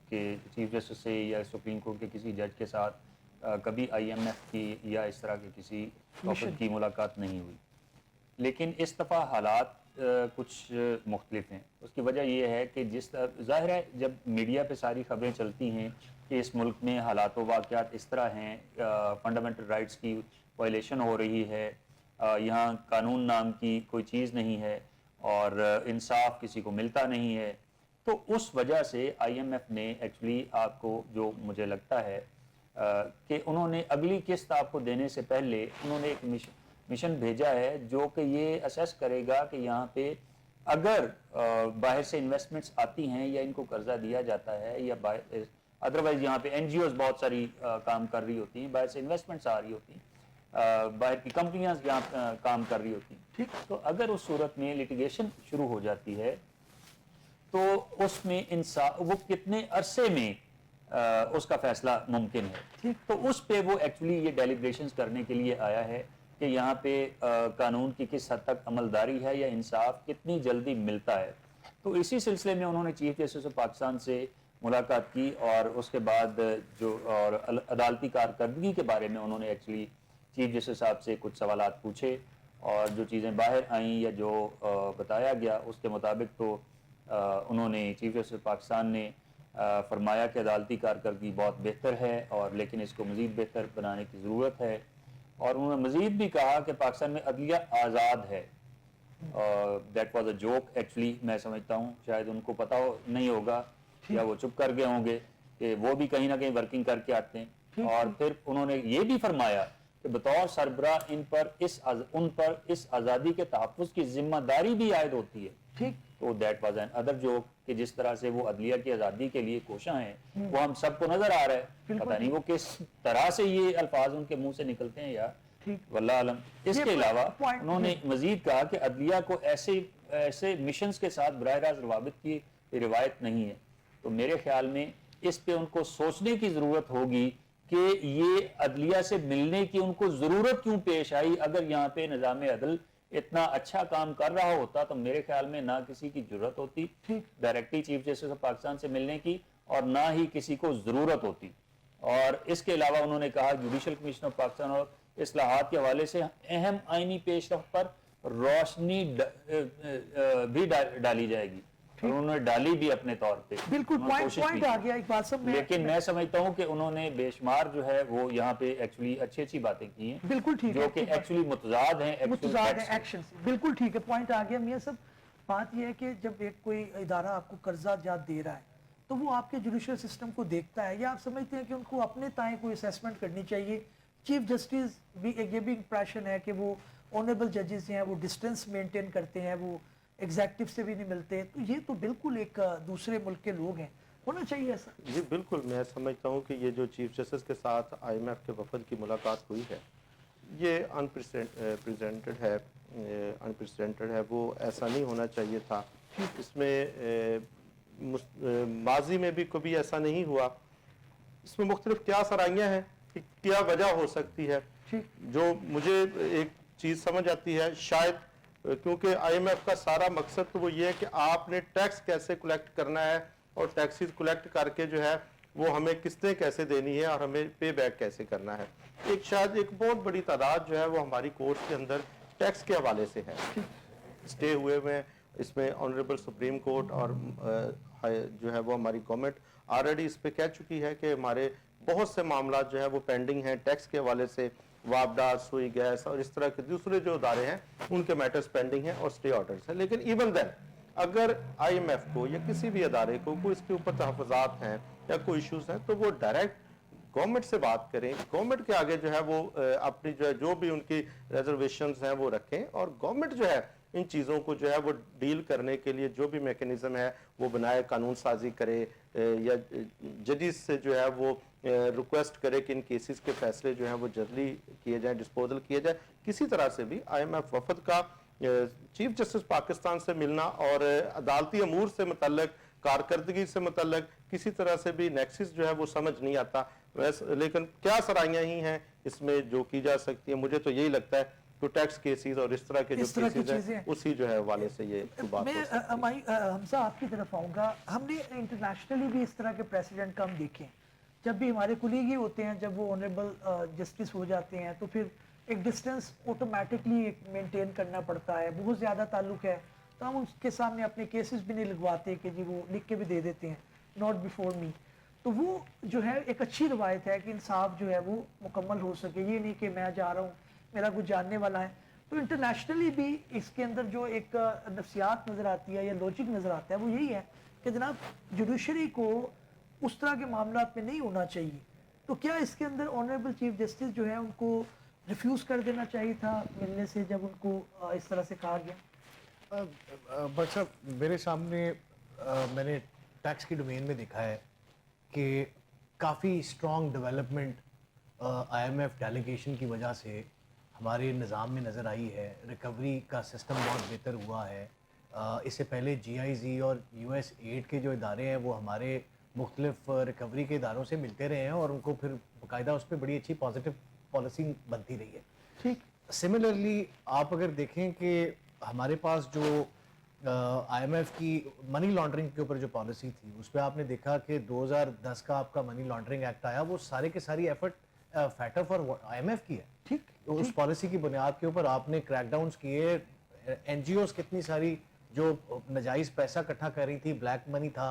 के चीफ जस्टिस से या सुप्रीम कोर्ट के किसी जज के साथ कभी IMF की या इस तरह के किसी टॉपिक की मुलाकात नहीं हुई। लेकिन इस दफ़ा हालात कुछ मुख्तलिफ हैं। उसकी वजह यह है कि ज़ाहिर है जब मीडिया पे सारी खबरें चलती हैं कि इस मुल्क में हालात व वाक़यात इस तरह हैं, फंडामेंटल राइट्स की वायलेशन हो रही है, यहाँ कानून नाम की कोई चीज़ नहीं है और इंसाफ किसी को मिलता नहीं है, तो उस वजह से IMF ने एक्चुअली आपको, जो मुझे लगता है कि उन्होंने अगली किस्त आपको देने से पहले उन्होंने एक मिशन भेजा है जो कि ये असेस करेगा कि यहाँ पे अगर बाहर से इन्वेस्टमेंट्स आती हैं या इनको कर्जा दिया जाता है या अदरवाइज यहाँ पे NGOs बहुत सारी काम कर रही होती हैं, बाहर से इन्वेस्टमेंट्स आ रही होती हैं, बाहर की कंपनियां यहाँ काम कर रही होती हैं, ठीक। तो अगर उस सूरत में लिटिगेशन शुरू हो जाती है तो उसमें इंसाफ वो कितने अरसे में उसका फैसला मुमकिन है, ठीक। तो उस पे वो एक्चुअली ये डेलिब्रेशंस करने के लिए आया है کہ یہاں پہ قانون کی کس حد تک عملداری ہے یا انصاف کتنی جلدی ملتا ہے. تو اسی سلسلے میں انہوں نے چیف جسٹس آف پاکستان سے ملاقات کی اور اس کے بعد جو اور عدالتی کارکردگی کے بارے میں انہوں نے ایکچولی چیف جسٹس صاحب سے کچھ سوالات پوچھے اور جو چیزیں باہر آئیں یا جو بتایا گیا اس کے مطابق تو انہوں نے چیف جسٹس پاکستان نے فرمایا کہ عدالتی کارکردگی بہت بہتر ہے اور لیکن اس کو مزید بہتر بنانے کی ضرورت ہے. اور انہوں نے مزید بھی کہا کہ پاکستان میں عدلیہ آزاد ہے. That was a joke actually, میں سمجھتا ہوں شاید ان کو پتہ نہیں ہوگا یا وہ چپ کر گئے ہوں گے کہ وہ بھی کہیں نہ کہیں ورکنگ کر کے آتے ہیں. اور پھر انہوں نے یہ بھی فرمایا کہ بطور سربراہ ان پر اس آزادی کے تحفظ کی ذمہ داری بھی عائد ہوتی ہے. ٹھیک. تو that was an other joke کہ جس طرح سے وہ عدلیہ کی آزادی کے لیے کوشاں ہیں وہ ہم سب کو نظر آ رہا ہے. پتہ نہیں وہ کس طرح سے یہ الفاظ ان کے منہ سے نکلتے ہیں یا واللہ علم. اس کے علاوہ انہوں نے مزید کہا کہ عدلیہ کو ایسے مشنز کے ساتھ براہ راست روابط کی روایت نہیں ہے. تو میرے خیال میں اس پہ ان کو سوچنے کی ضرورت ہوگی کہ یہ عدلیہ سے ملنے کی ان کو ضرورت کیوں پیش آئی. اگر یہاں پہ نظام عدل اتنا اچھا کام کر رہا ہوتا تو میرے خیال میں نہ کسی کی ضرورت ہوتی directly chief justice of Pakistan سے ملنے کی اور نہ ہی کسی کو ضرورت ہوتی. اور اس کے علاوہ انہوں نے کہا جوڈیشل کمیشن آف پاکستان اور اصلاحات کے حوالے سے اہم آئینی پیش رفت پر روشنی بھی ڈالی جائے گی. انہوں نے ڈالی بھی اپنے طور پہ, بالکل پوائنٹ آ گیا اقبال صاحب. لیکن میں سمجھتا ہوں کہ انہوں نے بے شمار جو ہے وہ یہاں پہ ایکچولی اچھی باتیں کی ہیں بالکل ٹھیک ہے جو کہ ایکچولی متضاد ہیں ایکشن سے. بالکل ٹھیک ہے, پوائنٹ آ گیا میاں صاحب. بات یہ ہے کہ جب ایک کوئی ادارہ آپ کو قرضہ جات دے رہا ہے تو وہ آپ کے جوڈیشل سسٹم کو دیکھتا ہے یا آپ سمجھتے ہیں کہ ان کو اپنے تائیں کوئی اسیسمنٹ کرنی چاہیے. چیف جسٹس بھی یہ بھی امپریشن ہے کہ وہ آنریبل ججز ہیں, وہ ڈسٹینس مینٹین کرتے ہیں, وہ ایگزیکٹو سے بھی نہیں ملتے. تو یہ تو بالکل ایک دوسرے ملک کے لوگ ہیں, ہونا چاہیے ایسا. جی بالکل, میں سمجھتا ہوں کہ یہ جو چیف جسٹس کے ساتھ آئی ایم ایف کے وفد کی ملاقات ہوئی ہے یہ انپریسیڈنٹڈ ہے. وہ ایسا نہیں ہونا چاہیے تھا. اس میں ماضی میں بھی کبھی ایسا نہیں ہوا. اس میں مختلف کیا سرائیاں ہیں کہ کیا وجہ ہو سکتی ہے. جو مجھے ایک چیز سمجھ آتی ہے شاید کیونکہ آئی ایم ایف کا سارا مقصد تو وہ یہ ہے کہ آپ نے ٹیکس کیسے کلیکٹ کرنا ہے اور ٹیکسز کلیکٹ کر کے جو ہے وہ ہمیں قسطیں کیسے دینی ہے اور ہمیں پے بیک کیسے کرنا ہے. شاید ایک بہت بڑی تعداد جو ہے وہ ہماری کورٹ کے اندر ٹیکس کے حوالے سے ہے اسٹے ہوئے ہوئے. اس میں آنریبل سپریم کورٹ اور جو ہے وہ ہماری گورنمنٹ آلریڈی اس پہ کہہ چکی ہے کہ ہمارے بہت سے معاملات جو ہے وہ پینڈنگ ہیں ٹیکس کے حوالے سے. وابڈا, سوئی گیس اور اس طرح کے دوسرے جو ادارے ہیں ان کے میٹرز پینڈنگ ہیں اور سٹے آرڈرز ہیں. لیکن ایون دین اگر آئی ایم ایف کو یا کسی بھی ادارے کو کوئی اس کے اوپر تحفظات ہیں یا کوئی ایشوز ہیں تو وہ ڈائریکٹ گورنمنٹ سے بات کریں. گورنمنٹ کے آگے جو ہے وہ اپنی جو بھی ان کی ریزرویشنز ہیں وہ رکھیں اور گورنمنٹ جو ہے ان چیزوں کو جو ہے وہ ڈیل کرنے کے لیے جو بھی میکنزم ہے وہ بنائے, قانون سازی کرے یا ججز سے جو ہے وہ ریکویسٹ کرے کہ ان کیسز کے فیصلے جو ہیں وہ جلدی کیے جائیں, ڈسپوزل کیے جائے. کسی طرح سے بھی آئی ایم ایف وفد کا چیف جسٹس پاکستان سے ملنا اور عدالتی امور سے متعلق, کارکردگی سے متعلق کسی طرح سے بھی نیکسس جو ہے وہ سمجھ نہیں آتا. لیکن کیا سرائیاں ہی ہیں اس میں جو کی جا سکتی ہیں. مجھے تو یہی لگتا ہے تو ٹیکس کیسز اور اس طرح کے جو کیسز ہیں اسی جو ہے والے سے یہ بات ہو سکتی ہے. میں حمزہ آپ کی طرف آؤں گا. ہم نے انٹرنیشنلی بھی اس طرح کے پریسیڈنٹ کم دیکھے. جب بھی ہمارے کلیگ ہی ہوتے ہیں, جب وہ آنریبل جسٹس ہو جاتے ہیں تو پھر ایک ڈسٹینس آٹومیٹکلی مینٹین کرنا پڑتا ہے. بہت زیادہ تعلق ہے تو ہم اس کے سامنے اپنے کیسز بھی نہیں لگواتے کہ جی وہ لکھ کے بھی دے دیتے ہیں ناٹ بیفور می. تو وہ جو ہے ایک اچھی روایت ہے کہ انصاف جو ہے وہ مکمل ہو سکے. یہ نہیں کہ میں جا رہا ہوں میرا کچھ جاننے والا ہے. تو انٹرنیشنلی بھی اس کے اندر جو ایک نفسیات نظر آتی ہے یا لاجک نظر آتا ہے وہ یہی ہے کہ جناب جوڈیشری کو اس طرح کے معاملات میں نہیں ہونا چاہیے. تو کیا اس کے اندر آنریبل چیف جسٹس جو ہے ان کو ریفیوز کر دینا چاہیے تھا ملنے سے جب ان کو اس طرح سے کہا گیا؟ بٹ صاحب میرے سامنے میں نے ٹیکس کی ڈومین میں دیکھا ہے کہ کافی strong development I M F delegation کی وجہ سے ہمارے نظام میں نظر آئی ہے. ریکوری کا سسٹم بہت بہتر ہوا ہے. اس سے پہلے جی آئی زی اور یو ایس ایڈ کے جو ادارے ہیں وہ ہمارے مختلف ریکوری کے اداروں سے ملتے رہے ہیں اور ان کو پھر باقاعدہ اس پہ بڑی اچھی پازیٹیو پالیسی بنتی رہی ہے. ٹھیک. सिमिलरली आप अगर देखें कि हमारे पास जो IMF की मनी लॉन्ड्रिंग के ऊपर जो पॉलिसी थी उस पर आपने देखा कि 2010 का आपका मनी लॉन्ड्रिंग एक्ट आया, वो सारे के सारी एफर्ट फैक्टर फॉर IMF की है। ठीक, उस पॉलिसी की बुनियाद के ऊपर आपने क्रैकडाउन्स किए, NGOs कितनी सारी जो नजायज़ पैसा इकट्ठा कर रही थी, ब्लैक मनी था,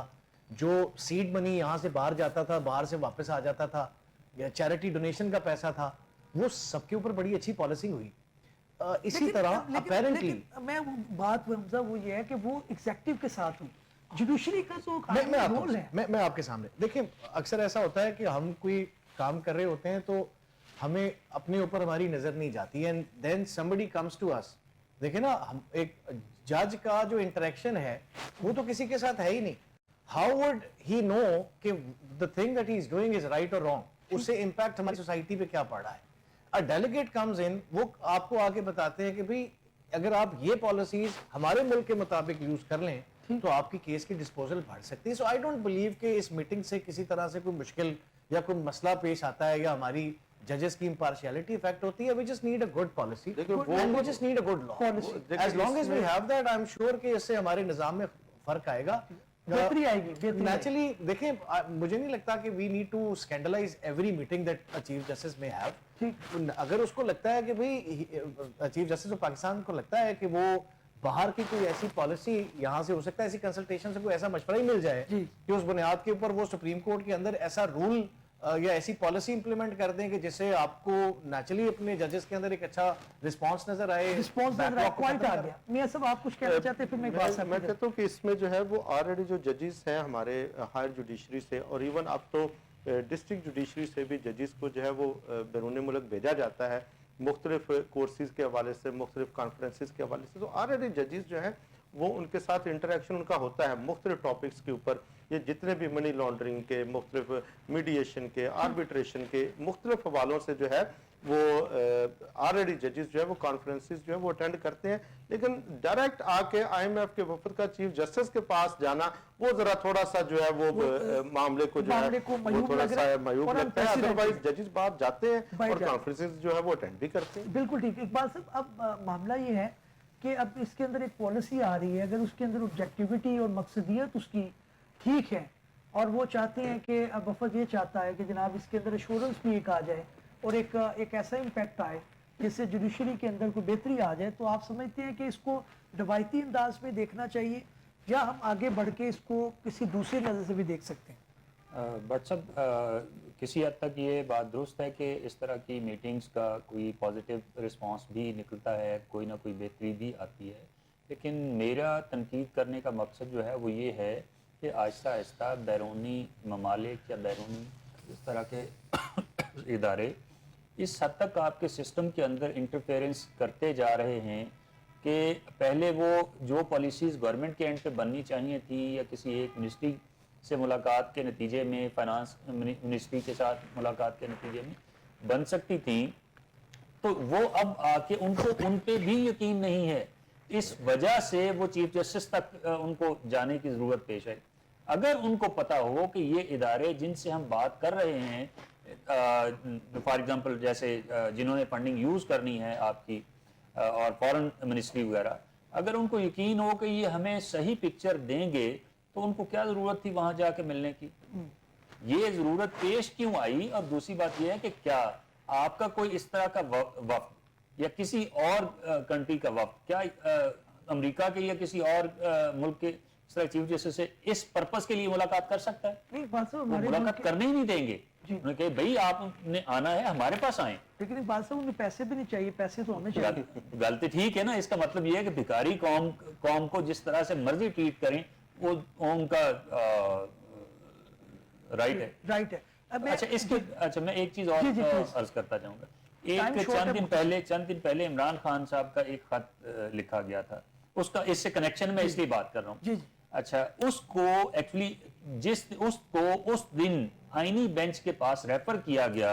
जो सीड मनी यहाँ से बाहर जाता था, बाहर से वापस आ जाता था, या चैरिटी डोनेशन का पैसा था, वो सबके ऊपर बड़ी अच्छी पॉलिसी हुई। इसी तरह अपेरेंटली मैं बात हमजा वो ये है कि वो एग्जेक्टिव के साथ हुई, जुडिशरी का जो मैं रोल है। मैं आपके सामने देखिए, अक्सर ऐसा होता है कि हम कोई काम कर रहे होते हैं तो हमें अपने ऊपर हमारी नजर नहीं जाती, and then somebody comes to us. देखिए ना, हम एक जज का जो इंटरेक्शन है वो तो किसी के साथ है ही नहीं। हाउ वुड ही नो कि the thing that he is doing is right और रॉन्ग, उससे इम्पैक्ट हमारी सोसाइटी पे क्या पड़ रहा है। अ डेलीगेट कम्स इन, वो आपको आके बताते हैं कि भाई अगर आप ये पॉलिसीज हमारे मुल्क के मुताबिक यूज कर लें तो आपकी केस की डिस्पोजल बढ़ सकती है। सो आई डोंट बिलीव कि इस मीटिंग से किसी तरह से कोई मुश्किल या कोई मसला पेश आता है या हमारी जजेस की इम्पार्शियलिटी इफेक्ट होती है। We just need a good policy and we just need a good law. As long as we have that, I am sure कि इससे हमारे निजाम में फर्क आएगा, बेहतरी आएगी। नेचुरली देखें, मुझे नहीं लगता कि we need to scandalize every meeting that chief justice में हैव। अगर उसको लगता है कि भाई चीफ जस्टिस ऑफ पाकिस्तान को लगता है कि वो बाहर की कोई ऐसी पॉलिसी, यहाँ से हो सकता है ऐसी कंसल्टेशन से कोई ऐसा मशवरा ही मिल जाए कि उस बुनियाद के ऊपर वो सुप्रीम कोर्ट के अंदर ऐसा रूल या ऐसी पॉलिसी इंप्लीमेंट कर दें कि जिससे आपको नेचुरली अपने जजेस के अंदर एक अच्छा रिस्पांस नजर आए। रिस्पांस नजर आए, पॉइंट आ गया। मियां साहब आप कुछ कहना चाहते हैं, फिर मैं कहता हूँ कि इसमें जो है वो ऑलरेडी जो जजेस हैं हमारे हायर जुडिशरी से, और इवन अब तो डिस्ट्रिक्ट जुडिशरी से भी जजेस को जो है वो बैरून मुल्क भेजा जाता है मुख्तलिफ कोर्सेज के हवाले से, मुख्तलिफ कॉन्फ्रेंसेस के हवाले से। तो ऑलरेडी जजेस जो है वो उनके साथ इंटरेक्शन उनका होता है मुख्तलिफ टॉपिक्स के ऊपर। ये जितने भी मनी लॉन्ड्रिंग के, मुख्तलिफ मीडिएशन के, आर्बिट्रेशन के मुख्तलिफ हवालों से जो है वो ऑलरेडी जजेस जो है वो कॉन्फ्रेंसेस जो है वो अटेंड करते हैं। लेकिन डायरेक्ट आके IMF के वफद का चीफ जस्टिस के पास जाना, वो जरा थोड़ा सा जो है वो मामले को जो है वो थोड़ा सा मायूब लगता है। अदरवाइज जजेस बाहर जाते हैं और कॉन्फ्रेंसेस जो है वो अटेंड भी करते हैं। बिल्कुल ठीक। इकबाल साहब, अब मामला ये है कि अब इसके अंदर एक पॉलिसी आ रही है, अगर उसके अंदर ऑब्जेक्टिविटी और मकसदियत उसकी ठीक है और वो चाहते हैं कि अब वफद ये चाहता है कि जनाब इसके अंदर एश्योरेंस भी एक आ जाए और एक ऐसा इम्पैक्ट आए जिससे जुडिशरी के अंदर कोई बेहतरी आ जाए, तो आप समझते हैं कि इसको रवायती अंदाज में देखना चाहिए या हम आगे बढ़ के इसको किसी दूसरी नज़र से भी देख सकते हैं? बट सब किसी हद तक ये बात दुरुस्त है कि इस तरह की मीटिंग्स का कोई पॉजिटिव रिस्पांस भी निकलता है, कोई ना कोई बेहतरी भी आती है। लेकिन मेरा तनकीद करने का मकसद जो है वो ये है कि आहिस्ता आहिस्ता बैरूनी ममालिक या बैरूनी इस तरह के इदारे इस हद तक आपके सिस्टम के अंदर इंटरफेरेंस करते जा रहे हैं कि पहले वो जो पॉलिसीज़ गवर्नमेंट के एंड पे बननी चाहिए थी या किसी एक मिनिस्ट्री से मुलाकात के नतीजे में, फाइनेंस मिनिस्ट्री के साथ मुलाकात के नतीजे में बन सकती थी, तो वो अब आके उनको उन पे भी यकीन नहीं है। इस वजह से वो चीफ जस्टिस तक उनको जाने की ज़रूरत पेश है। अगर उनको पता हो कि ये इदारे जिनसे हम बात कर रहे हैं, फॉर एग्जांपल जैसे जिन्होंने फंडिंग यूज़ करनी है आपकी और फॉरेन मिनिस्ट्री वगैरह, अगर उनको यकीन हो कि ये हमें सही पिक्चर देंगे तो उनको क्या ज़रूरत थी वहाँ जाके मिलने की? ये ज़रूरत पेश क्यों आई? और दूसरी बात ये है कि क्या आपका कोई इस तरह का वफ्द या किसी और कंट्री का वफ्द, क्या अमेरिका के या किसी और मुल्क के इस तरह चीफ जस्टिस से इस पर्पस के लिए मुलाकात कर सकता है? नहीं, बात साहब वो मुलाकात करने ही नहीं देंगे। उन्होंने कहा भाई आपने आना है हमारे पास आए। लेकिन एक बात साहब, उन्हें पैसे भी नहीं चाहिए, पैसे तो हमें चाहिए। गलती ठीक है ना, इसका मतलब ये है कि भिखारी कौम को जिस तरह से मर्जी ट्रीट करें वो उनका राइट है। राइट है। अच्छा मैं एक चीज और अर्ज करता जाऊंगा। चंद दिन पहले इमरान खान साहब का एक खत लिखा गया था, उसका इससे कनेक्शन में इसलिए बात कर रहा हूँ। अच्छा, उसको एक्चुअली उस दिन आईनी बेंच के पास रेफर किया गया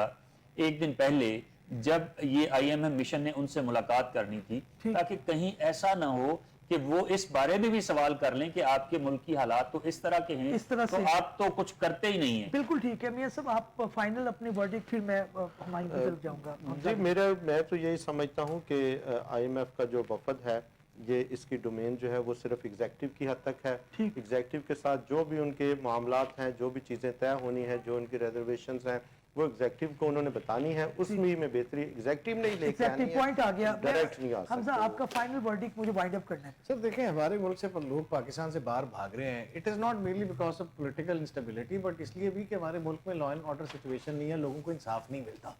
एक दिन पहले, जब ये IMF मिशन ने उनसे मुलाकात करनी थी, ताकि कहीं ऐसा ना हो کہ وہ اس بارے میں بھی سوال کر لیں کہ آپ کے ملک کی حالات تو اس طرح کے ہیں اس طرح تو سے آپ تو کچھ کرتے ہی نہیں ہیں. بالکل ٹھیک ہے میاں صاحب، آپ فائنل اپنی ورڈکٹ، پھر میں ہماری طرف جاؤں گا. جی میں تو یہی سمجھتا ہوں کہ آئی ایم ایف کا جو وفد ہے یہ اس کی ڈومین جو ہے وہ صرف ایگزیکٹو کی حد تک ہے. ایگزیکٹو کے ساتھ جو بھی ان کے معاملات ہیں، جو بھی چیزیں طے ہونی ہیں، جو ان کی ریزرویشنز ہیں، وہ ایگزیکٹو کو انہوں نے بتانی ہے. اس میں بہتری ایگزیکٹو نہیں لے کے آنی ہے، پوائنٹ آ گیا. ڈائریکٹ نہیں آ حمزہ سکتے. آپ کا فائنل ورڈکٹ مجھے وائنڈ اپ کرنا ہے. سر دیکھیں، ہمارے ملک سے لوگ پاکستان سے باہر بھاگ رہے ہیں. It is not merely because of political instability, but اس لیے بھی کہ ہمارے ملک میں لا اینڈ آرڈر سچویشن نہیں ہے، لوگوں کو انصاف نہیں ملتا.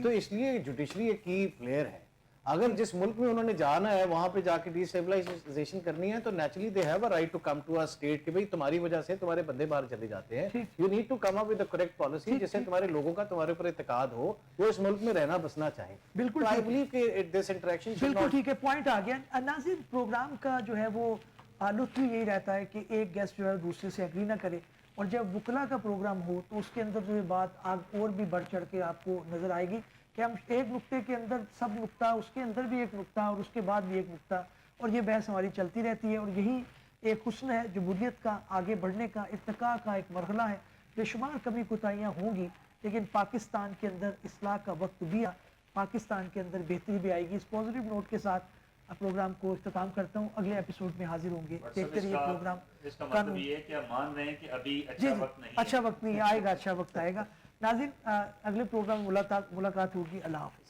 تو اس لیے جوڈیشری ایک کی پلیئر ہے. اگر جس ملک میں انہوں نے جانا ہے وہاں پہ جا کے ڈی اسٹیبلائزیشن کرنی ہے تو naturally they have a right to come to a state کہ بھئی تمہاری وجہ سے تمہارے بندے باہر چلے جاتے ہیں. You need to come up with a correct policy جس سے تمہارے لوگوں کا تمہارے اوپر اعتقاد ہو، وہ اس ملک میں رہنا بسنا چاہیں. بالکل آئی بلیو کہ دس انٹریکشن بالکل ٹھیک ہے، پوائنٹ آ گیا. ناظرین، پروگرام کا جو ہے وہ لطف یہی رہتا ہے کہ ایک گیسٹ جو ہے دوسرے سے ایگری نہ کرے، اور جب وکلا کا پروگرام ہو تو اس کے اندر جو یہ بات اور بھی بڑھ چڑھ کے آپ کو نظر آئے گی کہ ہم ایک نقطے کے اندر سب نقطہ، اس کے اندر بھی ایک نقطہ، اور اس کے بعد بھی ایک نقطہ، اور یہ بحث ہماری چلتی رہتی ہے. اور یہی ایک حسن ہے جمہوریت کا، آگے بڑھنے کا، ارتقاء کا ایک مرحلہ ہے. بے شمار کمی کوتاہیاں ہوں گی لیکن پاکستان کے اندر اصلاح کا وقت بھی پاکستان کے اندر بہتری بھی آئے گی. اس پازیٹیو نوٹ کے ساتھ پروگرام کو اختتام کرتا ہوں. اگلے ایپیسوڈ میں حاضر ہوں گے. دیکھتے رہیے پروگرام. اس کا مطلب یہ ہے کہ آپ مان رہے ہیں کہ ابھی جی اچھا وقت نہیں ہے. اچھا وقت نہیں آئے گا، اچھا وقت آئے گا. ناظرین، اگلے پروگرام میں ملاقات ہوگی. اللہ حافظ.